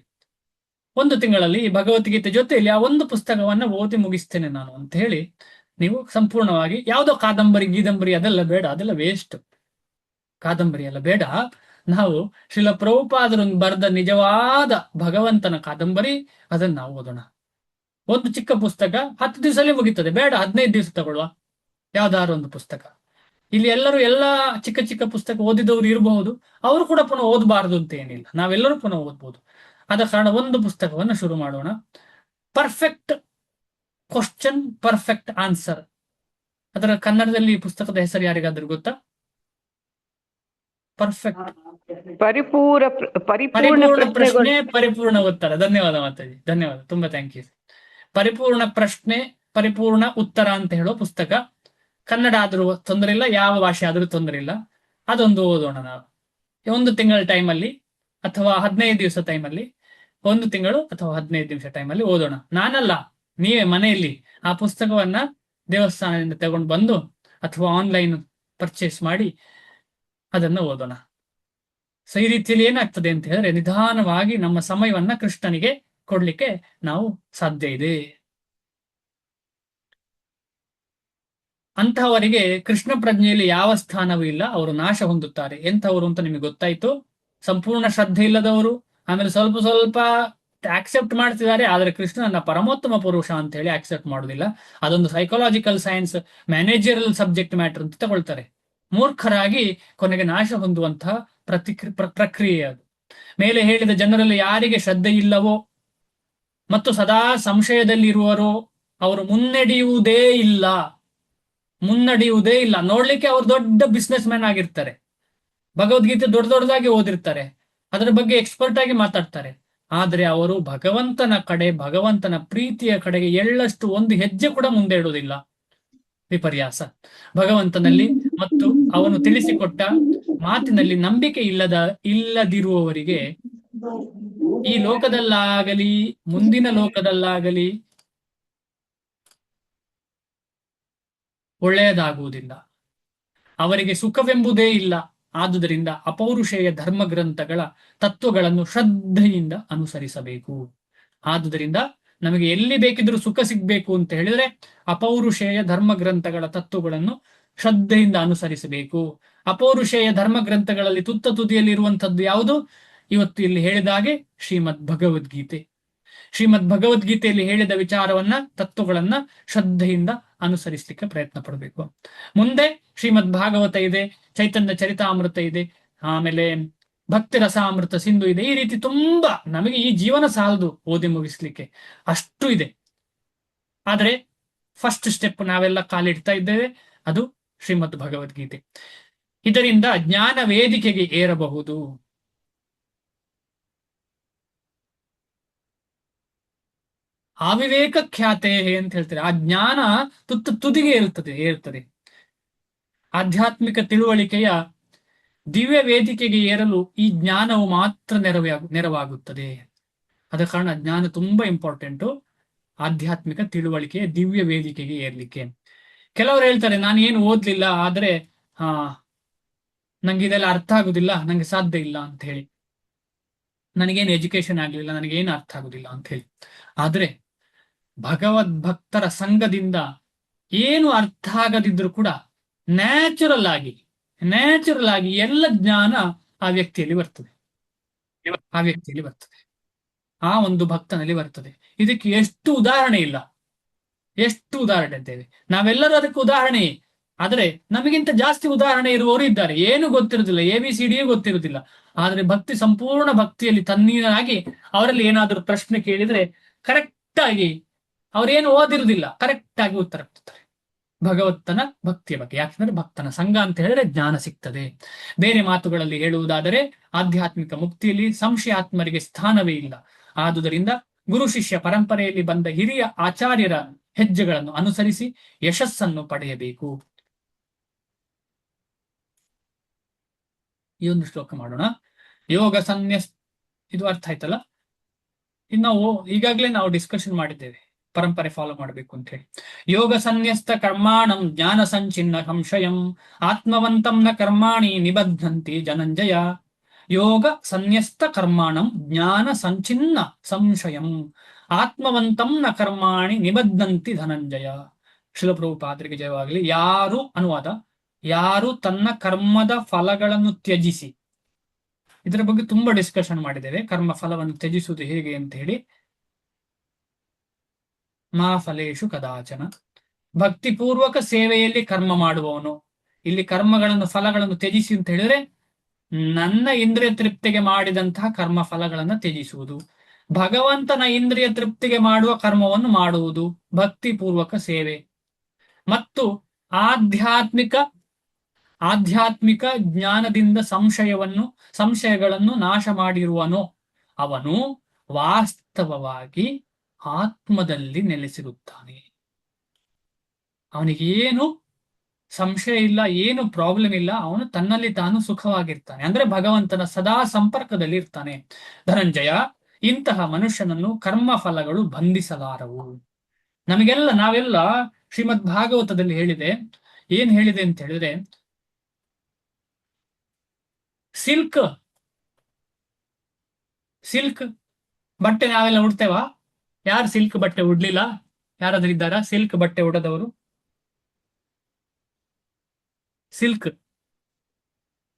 ಒಂದು ತಿಂಗಳಲ್ಲಿ ಭಗವದ್ಗೀತೆ ಜೊತೆಯಲ್ಲಿ ಆ ಒಂದು ಪುಸ್ತಕವನ್ನ ಓದಿ ಮುಗಿಸ್ತೇನೆ ನಾನು ಅಂತ ಹೇಳಿ ನೀವು ಸಂಪೂರ್ಣವಾಗಿ, ಯಾವುದೋ ಕಾದಂಬರಿ ಅದೆಲ್ಲ ಬೇಡ, ಅದೆಲ್ಲ ವೇಸ್ಟ್. ಕಾದಂಬರಿ ಎಲ್ಲ ಬೇಡ. ನಾವು ಶ್ರೀಲ ಪ್ರಭುಪಾದರು ಬರೆದ ನಿಜವಾದ ಭಗವಂತನ ಕಾದಂಬರಿ, ಅದನ್ನ ನಾವು ಓದೋಣ. ಒಂದು ಚಿಕ್ಕ ಪುಸ್ತಕ 10 ದಿವಸದಲ್ಲಿ ಮುಗಿತದೆ, ಬೇಡ 15 ದಿವಸ ತಗೊಳ್ಳುವ ಯಾವ್ದಾದ್ರು ಒಂದು ಪುಸ್ತಕ. ಇಲ್ಲಿ ಎಲ್ಲರೂ ಚಿಕ್ಕ ಚಿಕ್ಕ ಪುಸ್ತಕ ಓದಿದವರು ಇರಬಹುದು, ಅವರು ಕೂಡ ಪುನಃ ಓದಬಾರದು ಅಂತ ಏನಿಲ್ಲ, ನಾವೆಲ್ಲರೂ ಪುನಃ ಓದ್ಬೋದು. ಆದ ಕಾರಣ ಒಂದು ಪುಸ್ತಕವನ್ನು ಶುರು ಮಾಡೋಣ. Perfect question, perfect answer. ಅದರ ಕನ್ನಡದಲ್ಲಿ ಪುಸ್ತಕದ ಹೆಸರು ಯಾರಿಗಾದ್ರೂ ಗೊತ್ತಾ? ಪರ್ಫೆಕ್ಟ್ ಪರಿಪೂರ್ಣ ಪ್ರಶ್ನೆ, ಪರಿಪೂರ್ಣ ಉತ್ತರ. ಧನ್ಯವಾದ ಮಾತಾಜಿ, ಧನ್ಯವಾದ, ತುಂಬಾ ಥ್ಯಾಂಕ್ ಯು. ಪರಿಪೂರ್ಣ ಪ್ರಶ್ನೆ, ಪರಿಪೂರ್ಣ ಉತ್ತರ ಅಂತ ಹೇಳೋ ಪುಸ್ತಕ. ಕನ್ನಡ ಆದ್ರೂ ತೊಂದರೆ ಇಲ್ಲ, ಯಾವ ಭಾಷೆ ಆದ್ರೂ ತೊಂದರೆ ಇಲ್ಲ. ಅದೊಂದು ಓದೋಣ ನಾವು. 1 ತಿಂಗಳ ಟೈಮಲ್ಲಿ ಅಥವಾ 15 ದಿವಸ ಟೈಮಲ್ಲಿ, 1 ತಿಂಗಳು ಅಥವಾ 15 ನಿಮಿಷ ಟೈಮಲ್ಲಿ ಓದೋಣ. ನಾನಲ್ಲ, ನೀವೇ ಮನೆಯಲ್ಲಿ ಆ ಪುಸ್ತಕವನ್ನ ದೇವಸ್ಥಾನದಿಂದ ತಗೊಂಡು ಬಂದು ಅಥವಾ ಆನ್ಲೈನ್ ಪರ್ಚೇಸ್ ಮಾಡಿ ಅದನ್ನು ಓದೋಣ. ಸೊ ಈ ರೀತಿಯಲ್ಲಿ ಏನಾಗ್ತದೆ ಅಂತ ಹೇಳಿದ್ರೆ, ನಿಧಾನವಾಗಿ ನಮ್ಮ ಸಮಯವನ್ನ ಕೃಷ್ಣನಿಗೆ ಕೊಡ್ಲಿಕ್ಕೆ ನಾವು ಸಾಧ್ಯ ಇದೆ. ಅಂತಹವರಿಗೆ ಕೃಷ್ಣ ಪ್ರಜ್ಞೆಯಲ್ಲಿ ಯಾವ ಸ್ಥಾನವೂ ಇಲ್ಲ, ಅವರು ನಾಶ ಹೊಂದುತ್ತಾರೆ. ಎಂಥವರು ಅಂತ ನಿಮಗೆ ಗೊತ್ತಾಯ್ತು. ಸಂಪೂರ್ಣ ಶ್ರದ್ಧೆ ಇಲ್ಲದವರು, ಆಮೇಲೆ ಸ್ವಲ್ಪ ಸ್ವಲ್ಪ ಆಕ್ಸೆಪ್ಟ್ ಮಾಡ್ತಿದ್ದಾರೆ, ಆದ್ರೆ ಕೃಷ್ಣನ ಪರಮೋತ್ತಮ ಪುರುಷ ಅಂತ ಹೇಳಿ ಆಕ್ಸೆಪ್ಟ್ ಮಾಡುದಿಲ್ಲ. ಅದೊಂದು psychological science, managerial subject matter ಅಂತ ತಗೊಳ್ತಾರೆ. ಮೂರ್ಖರಾಗಿ ಕೊನೆಗೆ ನಾಶ ಹೊಂದುವಂತಹ ಪ್ರಕ್ರಿಯೆ ಅದು. ಮೇಲೆ ಹೇಳಿದ ಜನರಲ್ಲಿ ಯಾರಿಗೆ ಶ್ರದ್ಧೆ ಇಲ್ಲವೋ ಮತ್ತು ಸದಾ ಸಂಶಯದಲ್ಲಿರುವರೋ ಅವರು ಮುನ್ನಡೆಯುವುದೇ ಇಲ್ಲ. ನೋಡ್ಲಿಕ್ಕೆ ಅವರು ದೊಡ್ಡ ಬಿಸ್ನೆಸ್ ಮ್ಯಾನ್ ಆಗಿರ್ತಾರೆ, ಭಗವದ್ಗೀತೆ ದೊಡ್ಡದಾಗಿ ಓದಿರ್ತಾರೆ, ಅದರ ಬಗ್ಗೆ ಎಕ್ಸ್ಪರ್ಟ್ ಆಗಿ ಮಾತಾಡ್ತಾರೆ. ಆದ್ರೆ ಅವರು ಭಗವಂತನ ಕಡೆ, ಭಗವಂತನ ಪ್ರೀತಿಯ ಕಡೆಗೆ ಎಳ್ಳಷ್ಟು ಒಂದು ಹೆಜ್ಜೆ ಕೂಡ ಮುಂದೆ ಇಡುವುದಿಲ್ಲ. ವಿಪರ್ಯಾಸ. ಭಗವಂತನಲ್ಲಿ ಮತ್ತು ಅವನು ತಿಳಿಸಿಕೊಟ್ಟ ಮಾತಿನಲ್ಲಿ ನಂಬಿಕೆ ಇಲ್ಲದಿರುವವರಿಗೆ ಈ ಲೋಕದಲ್ಲಾಗಲಿ ಮುಂದಿನ ಲೋಕದಲ್ಲಾಗಲಿ ಒಳ್ಳೆಯದಾಗುವುದಿಲ್ಲ. ಅವರಿಗೆ ಸುಖವೆಂಬುದೇ ಇಲ್ಲ. ಆದುದರಿಂದ ಅಪೌರುಷೇಯ ಧರ್ಮ ಗ್ರಂಥಗಳ ತತ್ವಗಳನ್ನು ಶ್ರದ್ಧೆಯಿಂದ ಅನುಸರಿಸಬೇಕು. ಆದುದರಿಂದ ನಮಗೆ ಎಲ್ಲಿ ಬೇಕಿದ್ರೂ ಸುಖ ಸಿಗ್ಬೇಕು ಅಂತ ಹೇಳಿದ್ರೆ ಅಪೌರುಷೇಯ ಧರ್ಮ ಗ್ರಂಥಗಳ ತತ್ವಗಳನ್ನು ಶ್ರದ್ಧೆಯಿಂದ ಅನುಸರಿಸಬೇಕು. ಅಪೌರುಷೇಯ ಧರ್ಮ ಗ್ರಂಥಗಳಲ್ಲಿ ತುತ್ತ ತುದಿಯಲ್ಲಿ ಇರುವಂತದ್ದು ಯಾವುದು? ಇವತ್ತು ಇಲ್ಲಿ ಹೇಳಿದ ಹಾಗೆ ಶ್ರೀಮದ್ ಭಗವದ್ಗೀತೆ. ಶ್ರೀಮದ್ ಭಗವದ್ಗೀತೆಯಲ್ಲಿ ಹೇಳಿದ ವಿಚಾರವನ್ನ, ತತ್ವಗಳನ್ನ ಶ್ರದ್ಧೆಯಿಂದ ಅನುಸರಿಸಲಿಕ್ಕೆ ಪ್ರಯತ್ನ ಪಡಬೇಕು. ಮುಂದೆ ಶ್ರೀಮದ್ ಭಾಗವತ ಇದೆ, ಚೈತನ್ಯ ಚರಿತಾಮೃತ ಇದೆ, ಆಮೇಲೆ ಭಕ್ತಿ ರಸಾಮೃತ ಸಿಂಧು ಇದೆ. ಈ ರೀತಿ ತುಂಬಾ ನಮಗೆ ಈ ಜೀವನ ಸಾಲದು ಓದಿ ಮುಗಿಸ್ಲಿಕ್ಕೆ, ಅಷ್ಟು ಇದೆ. ಆದ್ರೆ ಫಸ್ಟ್ ಸ್ಟೆಪ್ ನಾವೆಲ್ಲ ಕಾಲಿಡ್ತಾ ಇದ್ದೇವೆ, ಅದು ಶ್ರೀಮದ್ ಭಗವದ್ಗೀತೆ. ಇದರಿಂದ ಜ್ಞಾನ ವೇದಿಕೆಗೆ ಏರಬಹುದು. ಅವಿವೇಕ ಖ್ಯಾತೆ ಅಂತ ಹೇಳ್ತಾರೆ. ಆ ಜ್ಞಾನ ತುದಿಗೆ ಏರುತ್ತದೆ. ಆಧ್ಯಾತ್ಮಿಕ ತಿಳುವಳಿಕೆಯ ದಿವ್ಯ ವೇದಿಕೆಗೆ ಏರಲು ಈ ಜ್ಞಾನವು ಮಾತ್ರ ನೆರವಾಗುತ್ತದೆ. ಆದ ಕಾರಣ ಜ್ಞಾನ ತುಂಬಾ ಇಂಪಾರ್ಟೆಂಟು ಆಧ್ಯಾತ್ಮಿಕ ತಿಳುವಳಿಕೆಯ ದಿವ್ಯ ವೇದಿಕೆಗೆ ಏರ್ಲಿಕ್ಕೆ. ಕೆಲವರು ಹೇಳ್ತಾರೆ, ನಾನು ಏನು ಓದ್ಲಿಲ್ಲ, ಆದ್ರೆ ನಂಗೆ ಇದೆಲ್ಲ ಅರ್ಥ ಆಗುದಿಲ್ಲ, ನಂಗೆ ಸಾಧ್ಯ ಇಲ್ಲ ಅಂತ ಹೇಳಿ, ನನಗೇನು ಎಜುಕೇಶನ್ ಆಗ್ಲಿಲ್ಲ, ನನಗೇನು ಅರ್ಥ ಆಗುದಿಲ್ಲ ಅಂತ ಹೇಳಿ. ಆದ್ರೆ ಭಗವದ್ಭಕ್ತರ ಸಂಘದಿಂದ ಏನು ಅರ್ಥ ಆಗದಿದ್ರು ಕೂಡ ನ್ಯಾಚುರಲ್ ಆಗಿ ಎಲ್ಲ ಜ್ಞಾನ ಆ ವ್ಯಕ್ತಿಯಲ್ಲಿ ಬರ್ತದೆ, ಆ ಒಂದು ಭಕ್ತನಲ್ಲಿ ಬರ್ತದೆ. ಇದಕ್ಕೆ ಎಷ್ಟು ಉದಾಹರಣೆ ಅಂತೇವೆ ನಾವೆಲ್ಲರೂ, ಅದಕ್ಕೆ ಉದಾಹರಣೆ. ಆದ್ರೆ ನಮಗಿಂತ ಜಾಸ್ತಿ ಉದಾಹರಣೆ ಇರುವವರು ಇದ್ದಾರೆ, ಏನು ಗೊತ್ತಿರುವುದಿಲ್ಲ, ABCD ಗೊತ್ತಿರುವುದಿಲ್ಲ. ಆದ್ರೆ ಸಂಪೂರ್ಣ ಭಕ್ತಿಯಲ್ಲಿ ತನ್ನೀರಾಗಿ ಅವರಲ್ಲಿ ಏನಾದರೂ ಪ್ರಶ್ನೆ ಕೇಳಿದ್ರೆ ಕರೆಕ್ಟ್ ಆಗಿ, ಅವರೇನು ಓದಿರುವುದಿಲ್ಲ, ಕರೆಕ್ಟ್ ಆಗಿ ಉತ್ತರ ಕೊಡ್ತಾರೆ ಭಗವತ್ತನ ಭಕ್ತಿಯ ಬಗ್ಗೆ. ಯಾಕಂದ್ರೆ ಭಕ್ತನ ಸಂಘ ಅಂತ ಹೇಳಿದ್ರೆ ಜ್ಞಾನ ಸಿಗ್ತದೆ. ಬೇರೆ ಮಾತುಗಳಲ್ಲಿ ಹೇಳುವುದಾದರೆ ಆಧ್ಯಾತ್ಮಿಕ ಮುಕ್ತಿಯಲ್ಲಿ ಸಂಶಯಾತ್ಮರಿಗೆ ಸ್ಥಾನವೇ ಇಲ್ಲ. ಆದುದರಿಂದ ಗುರು ಶಿಷ್ಯ ಪರಂಪರೆಯಲ್ಲಿ ಬಂದ ಹಿರಿಯ ಆಚಾರ್ಯರ ಹೆಜ್ಜೆಗಳನ್ನು ಅನುಸರಿಸಿ ಯಶಸ್ಸನ್ನು ಪಡೆಯಬೇಕು. ಈ ಒಂದು ಶ್ಲೋಕ ಮಾಡೋಣ. ಯೋಗ ಸನ್ಯಸ್, ಇದು ಅರ್ಥ ಆಯ್ತಲ್ಲ. ಇನ್ನು ಈಗಾಗಲೇ ನಾವು ಡಿಸ್ಕಷನ್ ಮಾಡಿದ್ದೇವೆ, ಪರಂಪರೆ ಫಾಲೋ ಮಾಡಬೇಕು ಅಂತ ಹೇಳಿ. ಯೋಗ ಸನ್ಯಸ್ತ ಕರ್ಮಾಣಂ ಜ್ಞಾನ ಸಂಚಿನ್ನ ಸಂಶಯಂ ಆತ್ಮವಂತಂ ನ ಕರ್ಮಾಣಿ ನಿಬದ್ಧಂತಿ ಧನಂಜಯ. ಯೋಗ ಸನ್ಯಸ್ತ ಕರ್ಮಾಣಂ ಜ್ಞಾನ ಸಂಚಿನ್ನ ಸಂಶಯಂ ಆತ್ಮವಂತಂ ನ ಕರ್ಮಾಣಿ ನಿಬದ್ಧಂತಿ ಧನಂಜಯ. ಶಿಲಪ್ರಭುಪಾದರಿಗೆ ಜಯವಾಗಲಿ. ಅನುವಾದ, ಯಾರು ತನ್ನ ಕರ್ಮದ ಫಲಗಳನ್ನು ತ್ಯಜಿಸಿ, ಇದರ ಬಗ್ಗೆ ತುಂಬಾ ಡಿಸ್ಕಷನ್ ಮಾಡಿದ್ದೇವೆ, ಕರ್ಮ ಫಲವನ್ನು ತ್ಯಜಿಸುವುದು ಹೇಗೆ ಅಂತ ಹೇಳಿ. ಮಾ ಫಲೇಶು ಕದಾಚನ, ಭಕ್ತಿಪೂರ್ವಕ ಸೇವೆಯಲ್ಲಿ ಕರ್ಮ ಮಾಡುವವನು. ಇಲ್ಲಿ ಫಲಗಳನ್ನು ತ್ಯಜಿಸಿ ಅಂತ ಹೇಳಿದ್ರೆ ನನ್ನ ಇಂದ್ರಿಯ ತೃಪ್ತಿಗೆ ಮಾಡಿದಂತಹ ಕರ್ಮ ಫಲಗಳನ್ನು ತ್ಯಜಿಸುವುದು, ಭಗವಂತನ ಇಂದ್ರಿಯ ತೃಪ್ತಿಗೆ ಮಾಡುವ ಕರ್ಮವನ್ನು ಮಾಡುವುದು ಭಕ್ತಿಪೂರ್ವಕ ಸೇವೆ. ಮತ್ತು ಆಧ್ಯಾತ್ಮಿಕ ಜ್ಞಾನದಿಂದ ಸಂಶಯಗಳನ್ನು ನಾಶ ಮಾಡಿರುವನೋ ಅವನು ವಾಸ್ತವವಾಗಿ ಆತ್ಮದಲ್ಲಿ ನೆಲೆಸಿರುತ್ತಾನೆ. ಅವನಿಗೇನು ಸಂಶಯ ಇಲ್ಲ, ಏನು ಪ್ರಾಬ್ಲಮ್ ಇಲ್ಲ, ಅವನು ತನ್ನಲ್ಲಿ ತಾನು ಸುಖವಾಗಿರ್ತಾನೆ. ಅಂದ್ರೆ ಭಗವಂತನ ಸದಾ ಸಂಪರ್ಕದಲ್ಲಿ ಇರ್ತಾನೆ. ಧನಂಜಯ, ಇಂತಹ ಮನುಷ್ಯನನ್ನು ಕರ್ಮ ಫಲಗಳು ಬಂಧಿಸಲಾರವು. ನಾವೆಲ್ಲ ಶ್ರೀಮದ್ ಭಾಗವತದಲ್ಲಿ ಏನ್ ಹೇಳಿದೆ ಅಂತ ಹೇಳಿದ್ರೆ, ಸಿಲ್ಕ್ ಬಟ್ಟೆ ನಾವೆಲ್ಲ ಉಡ್ತೇವಾ? ಯಾರು ಸಿಲ್ಕ್ ಬಟ್ಟೆ ಉಡ್ಲಿಲ್ಲ? ಯಾರಾದ್ರೂ ಇದ್ದಾರಾ ಸಿಲ್ಕ್ ಬಟ್ಟೆ ಉಡದವರು?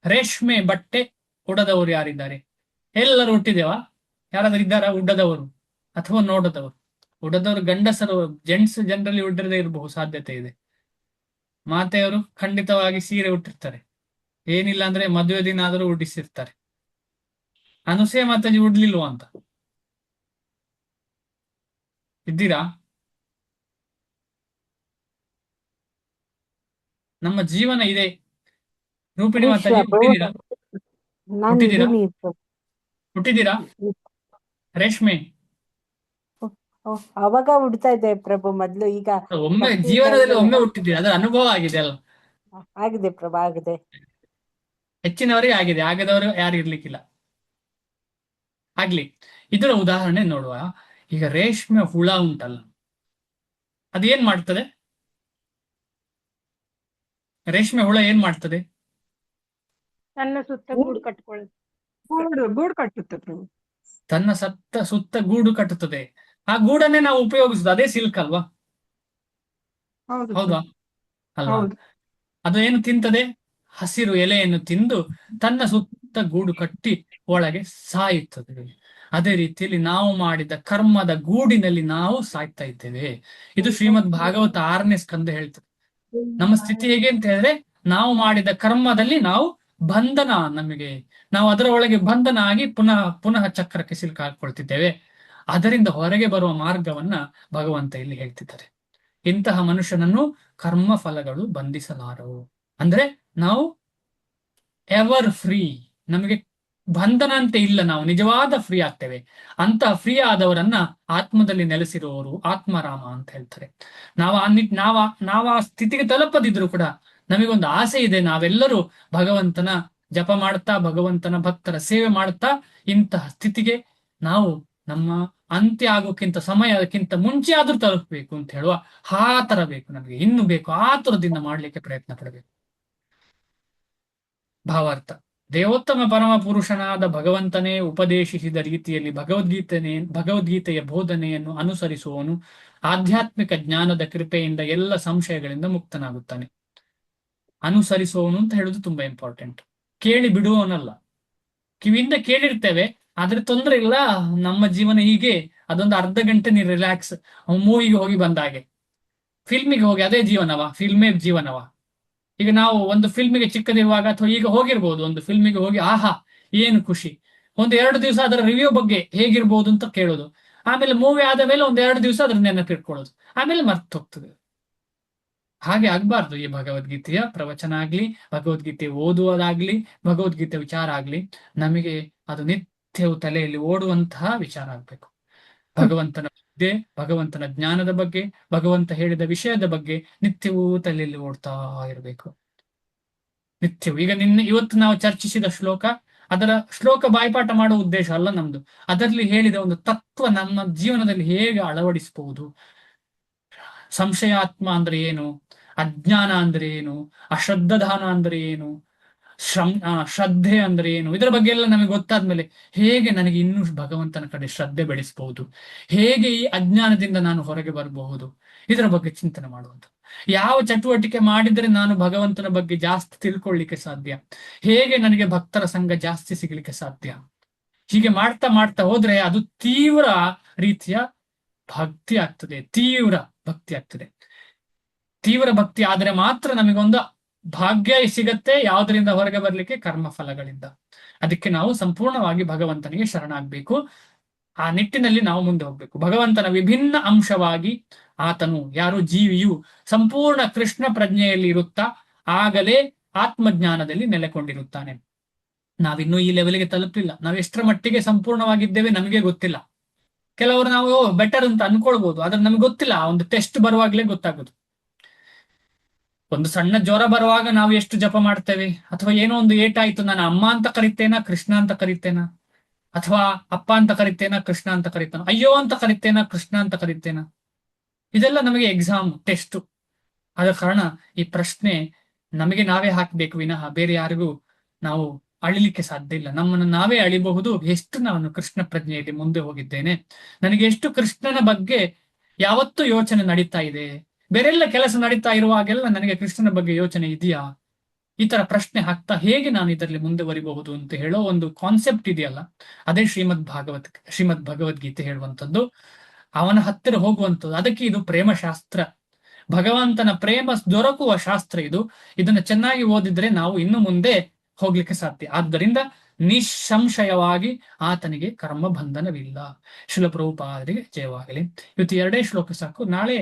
ರೇಷ್ಮೆ ಬಟ್ಟೆ ಉಡದವರು ಯಾರಿದ್ದಾರೆ? ಎಲ್ಲರೂ ಹುಟ್ಟಿದೇವಾ? ಯಾರಾದ್ರೂ ಇದ್ದಾರಾ ಉಡದವರು ಅಥವಾ ನೋಡದವರು? ಉಡದವರು ಗಂಡಸರು, ಜನರಲಿ ಉಡ್ಡದೇ ಇರಬಹುದು, ಸಾಧ್ಯತೆ ಇದೆ. ಮಾತೆಯವರು ಖಂಡಿತವಾಗಿ ಸೀರೆ ಉಟ್ಟಿರ್ತಾರೆ, ಏನಿಲ್ಲ ಅಂದ್ರೆ ಮದುವೆ ದಿನ ಆದರೂ ಉಡಿಸಿರ್ತಾರೆ. ಅನುಸೂಯ ಮಾತಾಜಿ ಉಡ್ಲಿಲ್ವ ಅಂತ ಇದ್ದೀರಾ? ನಮ್ಮ ಜೀವನ ಇದೆ. ರೂಪಿಣಿ ಮಾತಾಜಿ ಹುಟ್ಟಿದ್ದೀರಾ? ರೇಷ್ಮೆ
ಅವಾಗ ಉಡ್ತಾ ಇದ್ದೆ ಪ್ರಭು, ಮೊದ್ಲು. ಈಗ
ಜೀವನದಲ್ಲಿ ಒಮ್ಮೆ ಹುಟ್ಟಿದ್ದೀರಾ, ಅದರ ಅನುಭವ ಆಗಿದೆ ಅಲ್ಲ?
ಆಗಿದೆ ಪ್ರಭು, ಆಗಿದೆ.
ಹೆಚ್ಚಿನವರಿಗೆ ಆಗಿದೆ, ಆಗದವರು ಯಾರು ಇರ್ಲಿಕ್ಕಿಲ್ಲ. ಆಗ್ಲಿ, ಇದರ ಉದಾಹರಣೆ ನೋಡುವ. ಈಗ ರೇಷ್ಮೆ ಹುಳ ಉಂಟಲ್ಲ, ಅದೇನ್ ಮಾಡ್ತದೆ? ರೇಷ್ಮೆ ಹುಳ ಏನ್ ಮಾಡ್ತದೆ?
ತನ್ನ ಸುತ್ತ ಗೂಡು ಕಟ್ಕೊಳ್ಳುತ್ತೆ.
ಗೂಡು ಕಟ್ಟುತ್ತೆ ಪ್ರಭು.
ತನ್ನ ಸುತ್ತ ಗೂಡು ಕಟ್ಟುತ್ತದೆ. ಆ ಗೂಡನ್ನೇ ನಾವು ಉಪಯೋಗಿಸುದು, ಅದೇ ಸಿಲ್ಕ್ ಅಲ್ವಾ? ಹೌದಾ? ಅಲ್ವಾ? ಅದು ಏನು ತಿಂತದೆ? ಹಸಿರು ಎಲೆಯನ್ನು ತಿಂದು ತನ್ನ ಸುತ್ತ ಗೂಡು ಕಟ್ಟಿ ಒಳಗೆ ಸಾಯುತ್ತದೆ. ಅದೇ ರೀತಿಯಲ್ಲಿ ನಾವು ಮಾಡಿದ ಕರ್ಮದ ಗೂಡಿನಲ್ಲಿ ನಾವು ಸಾಯ್ತಾ ಇದ್ದೇವೆ. ಇದು ಶ್ರೀಮದ್ ಭಾಗವತ 6ನೇ ಸ್ಕಂದ ಹೇಳ್ತದೆ. ನಮ್ಮ ಸ್ಥಿತಿ ಹೇಗೆ ಅಂತ ಹೇಳಿದ್ರೆ, ನಾವು ಮಾಡಿದ ಕರ್ಮದಲ್ಲಿ ನಾವು ಬಂಧನ ನಮಗೆ, ನಾವು ಅದರ ಒಳಗೆ ಬಂಧನ ಆಗಿ ಪುನಃ ಚಕ್ರಕ್ಕೆ ಸಿಲುಕಾಕೊಳ್ತಿದ್ದೇವೆ. ಅದರಿಂದ ಹೊರಗೆ ಬರುವ ಮಾರ್ಗವನ್ನ ಭಗವಂತ ಇಲ್ಲಿ ಹೇಳ್ತಿದ್ದಾರೆ. ಇಂತಹ ಮನುಷ್ಯನನ್ನು ಕರ್ಮ ಫಲಗಳು ಬಂಧಿಸಲಾರವು. ಅಂದ್ರೆ ನಾವು ಎವರ್ ಫ್ರೀ, ನಮಗೆ ಬಂಧನ ಅಂತ ಇಲ್ಲ, ನಾವು ನಿಜವಾದ ಫ್ರೀ ಆಗ್ತೇವೆ. ಅಂತ ಫ್ರೀ ಆದವರನ್ನ ಆತ್ಮದಲ್ಲಿ ನೆಲೆಸಿರುವವರು ಆತ್ಮರಾಮ ಅಂತ ಹೇಳ್ತಾರೆ. ನಾವು ಆ ಸ್ಥಿತಿಗೆ ತಲುಪದಿದ್ರು ಕೂಡ ನಮಗೊಂದು ಆಸೆ ಇದೆ, ನಾವೆಲ್ಲರೂ ಭಗವಂತನ ಜಪ ಮಾಡ್ತಾ ಭಗವಂತನ ಭಕ್ತರ ಸೇವೆ ಮಾಡ್ತಾ ಇಂತಹ ಸ್ಥಿತಿಗೆ ನಾವು ನಮ್ಮ ಅಂತ್ಯ ಆಗೋಕ್ಕಿಂತ ಸಮಯಕ್ಕಿಂತ ಮುಂಚೆ ಆದ್ರೂ ತಲುಪಬೇಕು ಅಂತ ಹೇಳುವ ತರ ಬೇಕು, ನಮಗೆ ಇನ್ನೂ ಬೇಕು, ಆತುರದಿಂದ ಮಾಡ್ಲಿಕ್ಕೆ ಪ್ರಯತ್ನ ಪಡಬೇಕು. ಭಾವಾರ್ಥ: ದೇವೋತ್ತಮ ಪರಮ ಪುರುಷನಾದ ಭಗವಂತನೇ ಉಪದೇಶಿಸಿದ ರೀತಿಯಲ್ಲಿ ಭಗವದ್ಗೀತೆಯ ಬೋಧನೆಯನ್ನು ಅನುಸರಿಸುವವನು ಆಧ್ಯಾತ್ಮಿಕ ಜ್ಞಾನದ ಕೃಪೆಯಿಂದ ಎಲ್ಲ ಸಂಶಯಗಳಿಂದ ಮುಕ್ತನಾಗುತ್ತಾನೆ. ಅನುಸರಿಸುವವನು ಅಂತ ಹೇಳುದು ತುಂಬಾ ಇಂಪಾರ್ಟೆಂಟ್. ಕೇಳಿ ಬಿಡುವವನಲ್ಲ. ಕಿವಿಯಿಂದ ಕೇಳಿರ್ತೇವೆ, ಆದ್ರೆ ತೊಂದರೆ ಇಲ್ಲ, ನಮ್ಮ ಜೀವನ ಹೀಗೆ, ಅದೊಂದು ಅರ್ಧ ಗಂಟೆ ನೀರು ರಿಲ್ಯಾಕ್ಸ್, ಮೂವಿಗೆ ಹೋಗಿ ಬಂದಾಗೆ, ಫಿಲ್ಮಿಗೆ ಹೋಗಿ ಅದೇ ಜೀವನವ, ಫಿಲ್ಮೇ ಜೀವನವ. ಈಗ ನಾವು ಒಂದು ಫಿಲ್ಮಿಗೆ ಚಿಕ್ಕದಿರುವಾಗ ಅಥವಾ ಈಗ ಹೋಗಿರ್ಬೋದು, ಒಂದು ಫಿಲ್ಮಿಗೆ ಹೋಗಿ ಆಹಾ ಏನು ಖುಷಿ, ಒಂದು 2 ದಿವಸ ಅದರ ರಿವ್ಯೂ ಬಗ್ಗೆ ಹೇಗಿರ್ಬೋದು ಅಂತ ಕೇಳೋದು, ಆಮೇಲೆ ಮೂವಿ ಆದ ಮೇಲೆ ಒಂದು 2 ದಿವಸ ಅದ್ರ ನೆನಪಿಟ್ಕೊಳ್ಳೋದು, ಆಮೇಲೆ ಮರ್ತು ಹೋಗ್ತದೆ. ಹಾಗೆ ಆಗ್ಬಾರ್ದು. ಈ ಭಗವದ್ಗೀತೆಯ ಪ್ರವಚನ ಆಗ್ಲಿ, ಭಗವದ್ಗೀತೆ ಓದುವುದಾಗ್ಲಿ, ಭಗವದ್ಗೀತೆ ವಿಚಾರ ಆಗ್ಲಿ, ನಮಗೆ ಅದು ನಿತ್ಯವೂ ತಲೆಯಲ್ಲಿ ಓಡುವಂತಹ ವಿಚಾರ ಆಗ್ಬೇಕು. ಭಗವಂತನ ವಿದ್ಯೆ, ಭಗವಂತನ ಜ್ಞಾನದ ಬಗ್ಗೆ, ಭಗವಂತ ಹೇಳಿದ ವಿಷಯದ ಬಗ್ಗೆ ನಿತ್ಯವೂ ತಲೆಯಲ್ಲಿ ಓಡ್ತಾ ಇರಬೇಕು. ನಿತ್ಯವೂ. ಈಗ ಇವತ್ತು ನಾವು ಚರ್ಚಿಸಿದ ಶ್ಲೋಕ, ಅದರ ಶ್ಲೋಕ ಬಾಯ್ಪಾಠ ಮಾಡುವ ಉದ್ದೇಶ ಅಲ್ಲ ನಮ್ದು. ಅದರಲ್ಲಿ ಹೇಳಿದ ಒಂದು ತತ್ವ ನಮ್ಮ ಜೀವನದಲ್ಲಿ ಹೇಗೆ ಅಳವಡಿಸಬಹುದು. ಸಂಶಯಾತ್ಮ ಅಂದ್ರೆ ಏನು, ಅಜ್ಞಾನ ಅಂದ್ರೆ ಏನು, ಅಶ್ರದ್ಧಾನ ಅಂದ್ರೆ ಏನು, ಶ್ರದ್ಧೆ ಅಂದ್ರೆ ಏನು, ಇದರ ಬಗ್ಗೆ ಎಲ್ಲ ನಮಗೆ ಗೊತ್ತಾದ್ಮೇಲೆ ಹೇಗೆ ನನಗೆ ಇನ್ನೂ ಭಗವಂತನ ಕಡೆ ಶ್ರದ್ಧೆ ಬೆಳೆಸಬಹುದು, ಹೇಗೆ ಈ ಅಜ್ಞಾನದಿಂದ ನಾನು ಹೊರಗೆ ಬರಬಹುದು, ಇದರ ಬಗ್ಗೆ ಚಿಂತನೆ ಮಾಡುವಂತ. ಯಾವ ಚಟುವಟಿಕೆ ಮಾಡಿದರೆ ನಾನು ಭಗವಂತನ ಬಗ್ಗೆ ಜಾಸ್ತಿ ತಿಳ್ಕೊಳ್ಳಿಕ್ಕೆ ಸಾಧ್ಯ, ಹೇಗೆ ನನಗೆ ಭಕ್ತರ ಸಂಘ ಜಾಸ್ತಿ ಸಿಗ್ಲಿಕ್ಕೆ ಸಾಧ್ಯ, ಹೀಗೆ ಮಾಡ್ತಾ ಮಾಡ್ತಾ ಹೋದ್ರೆ ಅದು ತೀವ್ರ ರೀತಿಯ ಭಕ್ತಿ ಆಗ್ತದೆ. ತೀವ್ರ ಭಕ್ತಿ ಆಗ್ತದೆ. ತೀವ್ರ ಭಕ್ತಿ ಆದ್ರೆ ಮಾತ್ರ ನಮಗೊಂದು ಭಾಗ್ಯ ಸಿಗತ್ತೆ. ಯಾವುದರಿಂದ ಹೊರಗೆ ಬರ್ಲಿಕ್ಕೆ? ಕರ್ಮ ಫಲಗಳಿಂದ. ಅದಕ್ಕೆ ನಾವು ಸಂಪೂರ್ಣವಾಗಿ ಭಗವಂತನಿಗೆ ಶರಣಾಗ್ಬೇಕು. ಆ ನಿಟ್ಟಿನಲ್ಲಿ ನಾವು ಮುಂದೆ ಹೋಗ್ಬೇಕು. ಭಗವಂತನ ವಿಭಿನ್ನ ಅಂಶವಾಗಿ ಆತನು, ಯಾರು ಜೀವಿಯು ಸಂಪೂರ್ಣ ಕೃಷ್ಣ ಪ್ರಜ್ಞೆಯಲ್ಲಿ ಇರುತ್ತಾ ಆಗಲೇ ಆತ್ಮಜ್ಞಾನದಲ್ಲಿ ನೆಲೆಕೊಂಡಿರುತ್ತಾನೆ. ನಾವಿನ್ನೂ ಈ ಲೆವೆಲ್ಗೆ ತಲುಪಿಲ್ಲ. ನಾವು ಎಷ್ಟರ ಮಟ್ಟಿಗೆ ಸಂಪೂರ್ಣವಾಗಿದ್ದೇವೆ ನಮಗೆ ಗೊತ್ತಿಲ್ಲ. ಕೆಲವರು ನಾವು ಬೆಟರ್ ಅಂತ ಅನ್ಕೊಳ್ಬಹುದು, ಆದ್ರೆ ನಮ್ಗೆ ಗೊತ್ತಿಲ್ಲ. ಒಂದು ಟೆಸ್ಟ್ ಬರುವಾಗ್ಲೇ ಗೊತ್ತಾಗೋದು. ಒಂದು ಸಣ್ಣ ಜ್ವರ ಬರುವಾಗ ನಾವು ಎಷ್ಟು ಜಪ ಮಾಡ್ತೇವೆ, ಅಥವಾ ಏನೋ ಒಂದು ಏಟಾಯ್ತು, ನಾನು ಅಮ್ಮ ಅಂತ ಕರಿತೇನಾ, ಕೃಷ್ಣ ಅಂತ ಕರಿತೇನಾ, ಅಥವಾ ಅಪ್ಪ ಅಂತ ಕರಿತೇನಾ, ಕೃಷ್ಣ ಅಂತ ಕರಿತೇನಾ, ಅಯ್ಯೋ ಅಂತ ಕರಿತೇನಾ, ಕೃಷ್ಣ ಅಂತ ಕರಿತೇನಾ, ಇದೆಲ್ಲ ನಮಗೆ ಎಕ್ಸಾಮ್, ಟೆಸ್ಟ್. ಆದ ಕಾರಣ ಈ ಪ್ರಶ್ನೆ ನಮಗೆ ನಾವೇ ಹಾಕಬೇಕು ವಿನಃ ಬೇರೆ ಯಾರಿಗೂ ನಾವು ಅಳಿಲಿಕ್ಕೆ ಸಾಧ್ಯ ಇಲ್ಲ. ನಮ್ಮನ್ನು ನಾವೇ ಅಳಿಬಹುದು. ಎಷ್ಟು ನಾನು ಕೃಷ್ಣ ಪ್ರಜ್ಞೆಯಲ್ಲಿ ಮುಂದೆ ಹೋಗಿದ್ದೇನೆ, ನನಗೆ ಎಷ್ಟು ಕೃಷ್ಣನ ಬಗ್ಗೆ ಯಾವತ್ತೂ ಯೋಚನೆ ನಡೀತಾ ಇದೆ, ಬೇರೆಲ್ಲ ಕೆಲಸ ನಡೀತಾ ಇರುವಾಗೆಲ್ಲ ನನಗೆ ಕೃಷ್ಣನ ಬಗ್ಗೆ ಯೋಚನೆ ಇದೆಯಾ, ಈ ತರ ಪ್ರಶ್ನೆ ಹಾಕ್ತಾ ಹೇಗೆ ನಾನು ಇದರಲ್ಲಿ ಮುಂದೆ ಬರಿಬಹುದು ಅಂತ ಹೇಳೋ ಒಂದು ಕಾನ್ಸೆಪ್ಟ್ ಇದೆಯಲ್ಲ, ಅದೇ ಶ್ರೀಮದ್ ಭಗವದ್ಗೀತೆ ಹೇಳುವಂಥದ್ದು. ಅವನ ಹತ್ತಿರ ಹೋಗುವಂಥದ್ದು. ಅದಕ್ಕೆ ಇದು ಪ್ರೇಮಶಾಸ್ತ್ರ, ಭಗವಂತನ ಪ್ರೇಮ ದೊರಕುವ ಶಾಸ್ತ್ರ ಇದು. ಇದನ್ನ ಚೆನ್ನಾಗಿ ಓದಿದ್ರೆ ನಾವು ಇನ್ನು ಮುಂದೆ ಹೋಗ್ಲಿಕ್ಕೆ ಸಾಧ್ಯ. ಆದ್ದರಿಂದ ನಿಸ್ಸಂಶಯವಾಗಿ ಆತನಿಗೆ ಕರ್ಮ ಬಂಧನವಿಲ್ಲ. ಶಿಲ ಪ್ರಭುಪಾದರಿಗೆ ಜಯವಾಗಲಿ. ಇವತ್ತು 2 ಶ್ಲೋಕ ಸಾಕು. ನಾಳೆ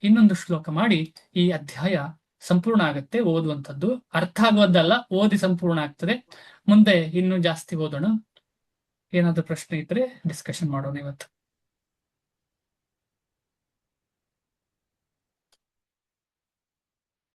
ಇನ್ನೊಂದು ಶ್ಲೋಕ ಮಾಡಿ ಈ ಅಧ್ಯಾಯ ಸಂಪೂರ್ಣ ಆಗುತ್ತೆ. ಓದುವಂಥದ್ದು ಅರ್ಥ ಆಗುವುದಲ್ಲ, ಓದಿ ಸಂಪೂರ್ಣ ಆಗ್ತದೆ. ಮುಂದೆ ಇನ್ನೂ ಜಾಸ್ತಿ ಓದೋಣ. ಏನಾದ್ರೂ ಪ್ರಶ್ನೆ ಇದ್ರೆ ಡಿಸ್ಕಷನ್ ಮಾಡೋಣ ಇವತ್ತು.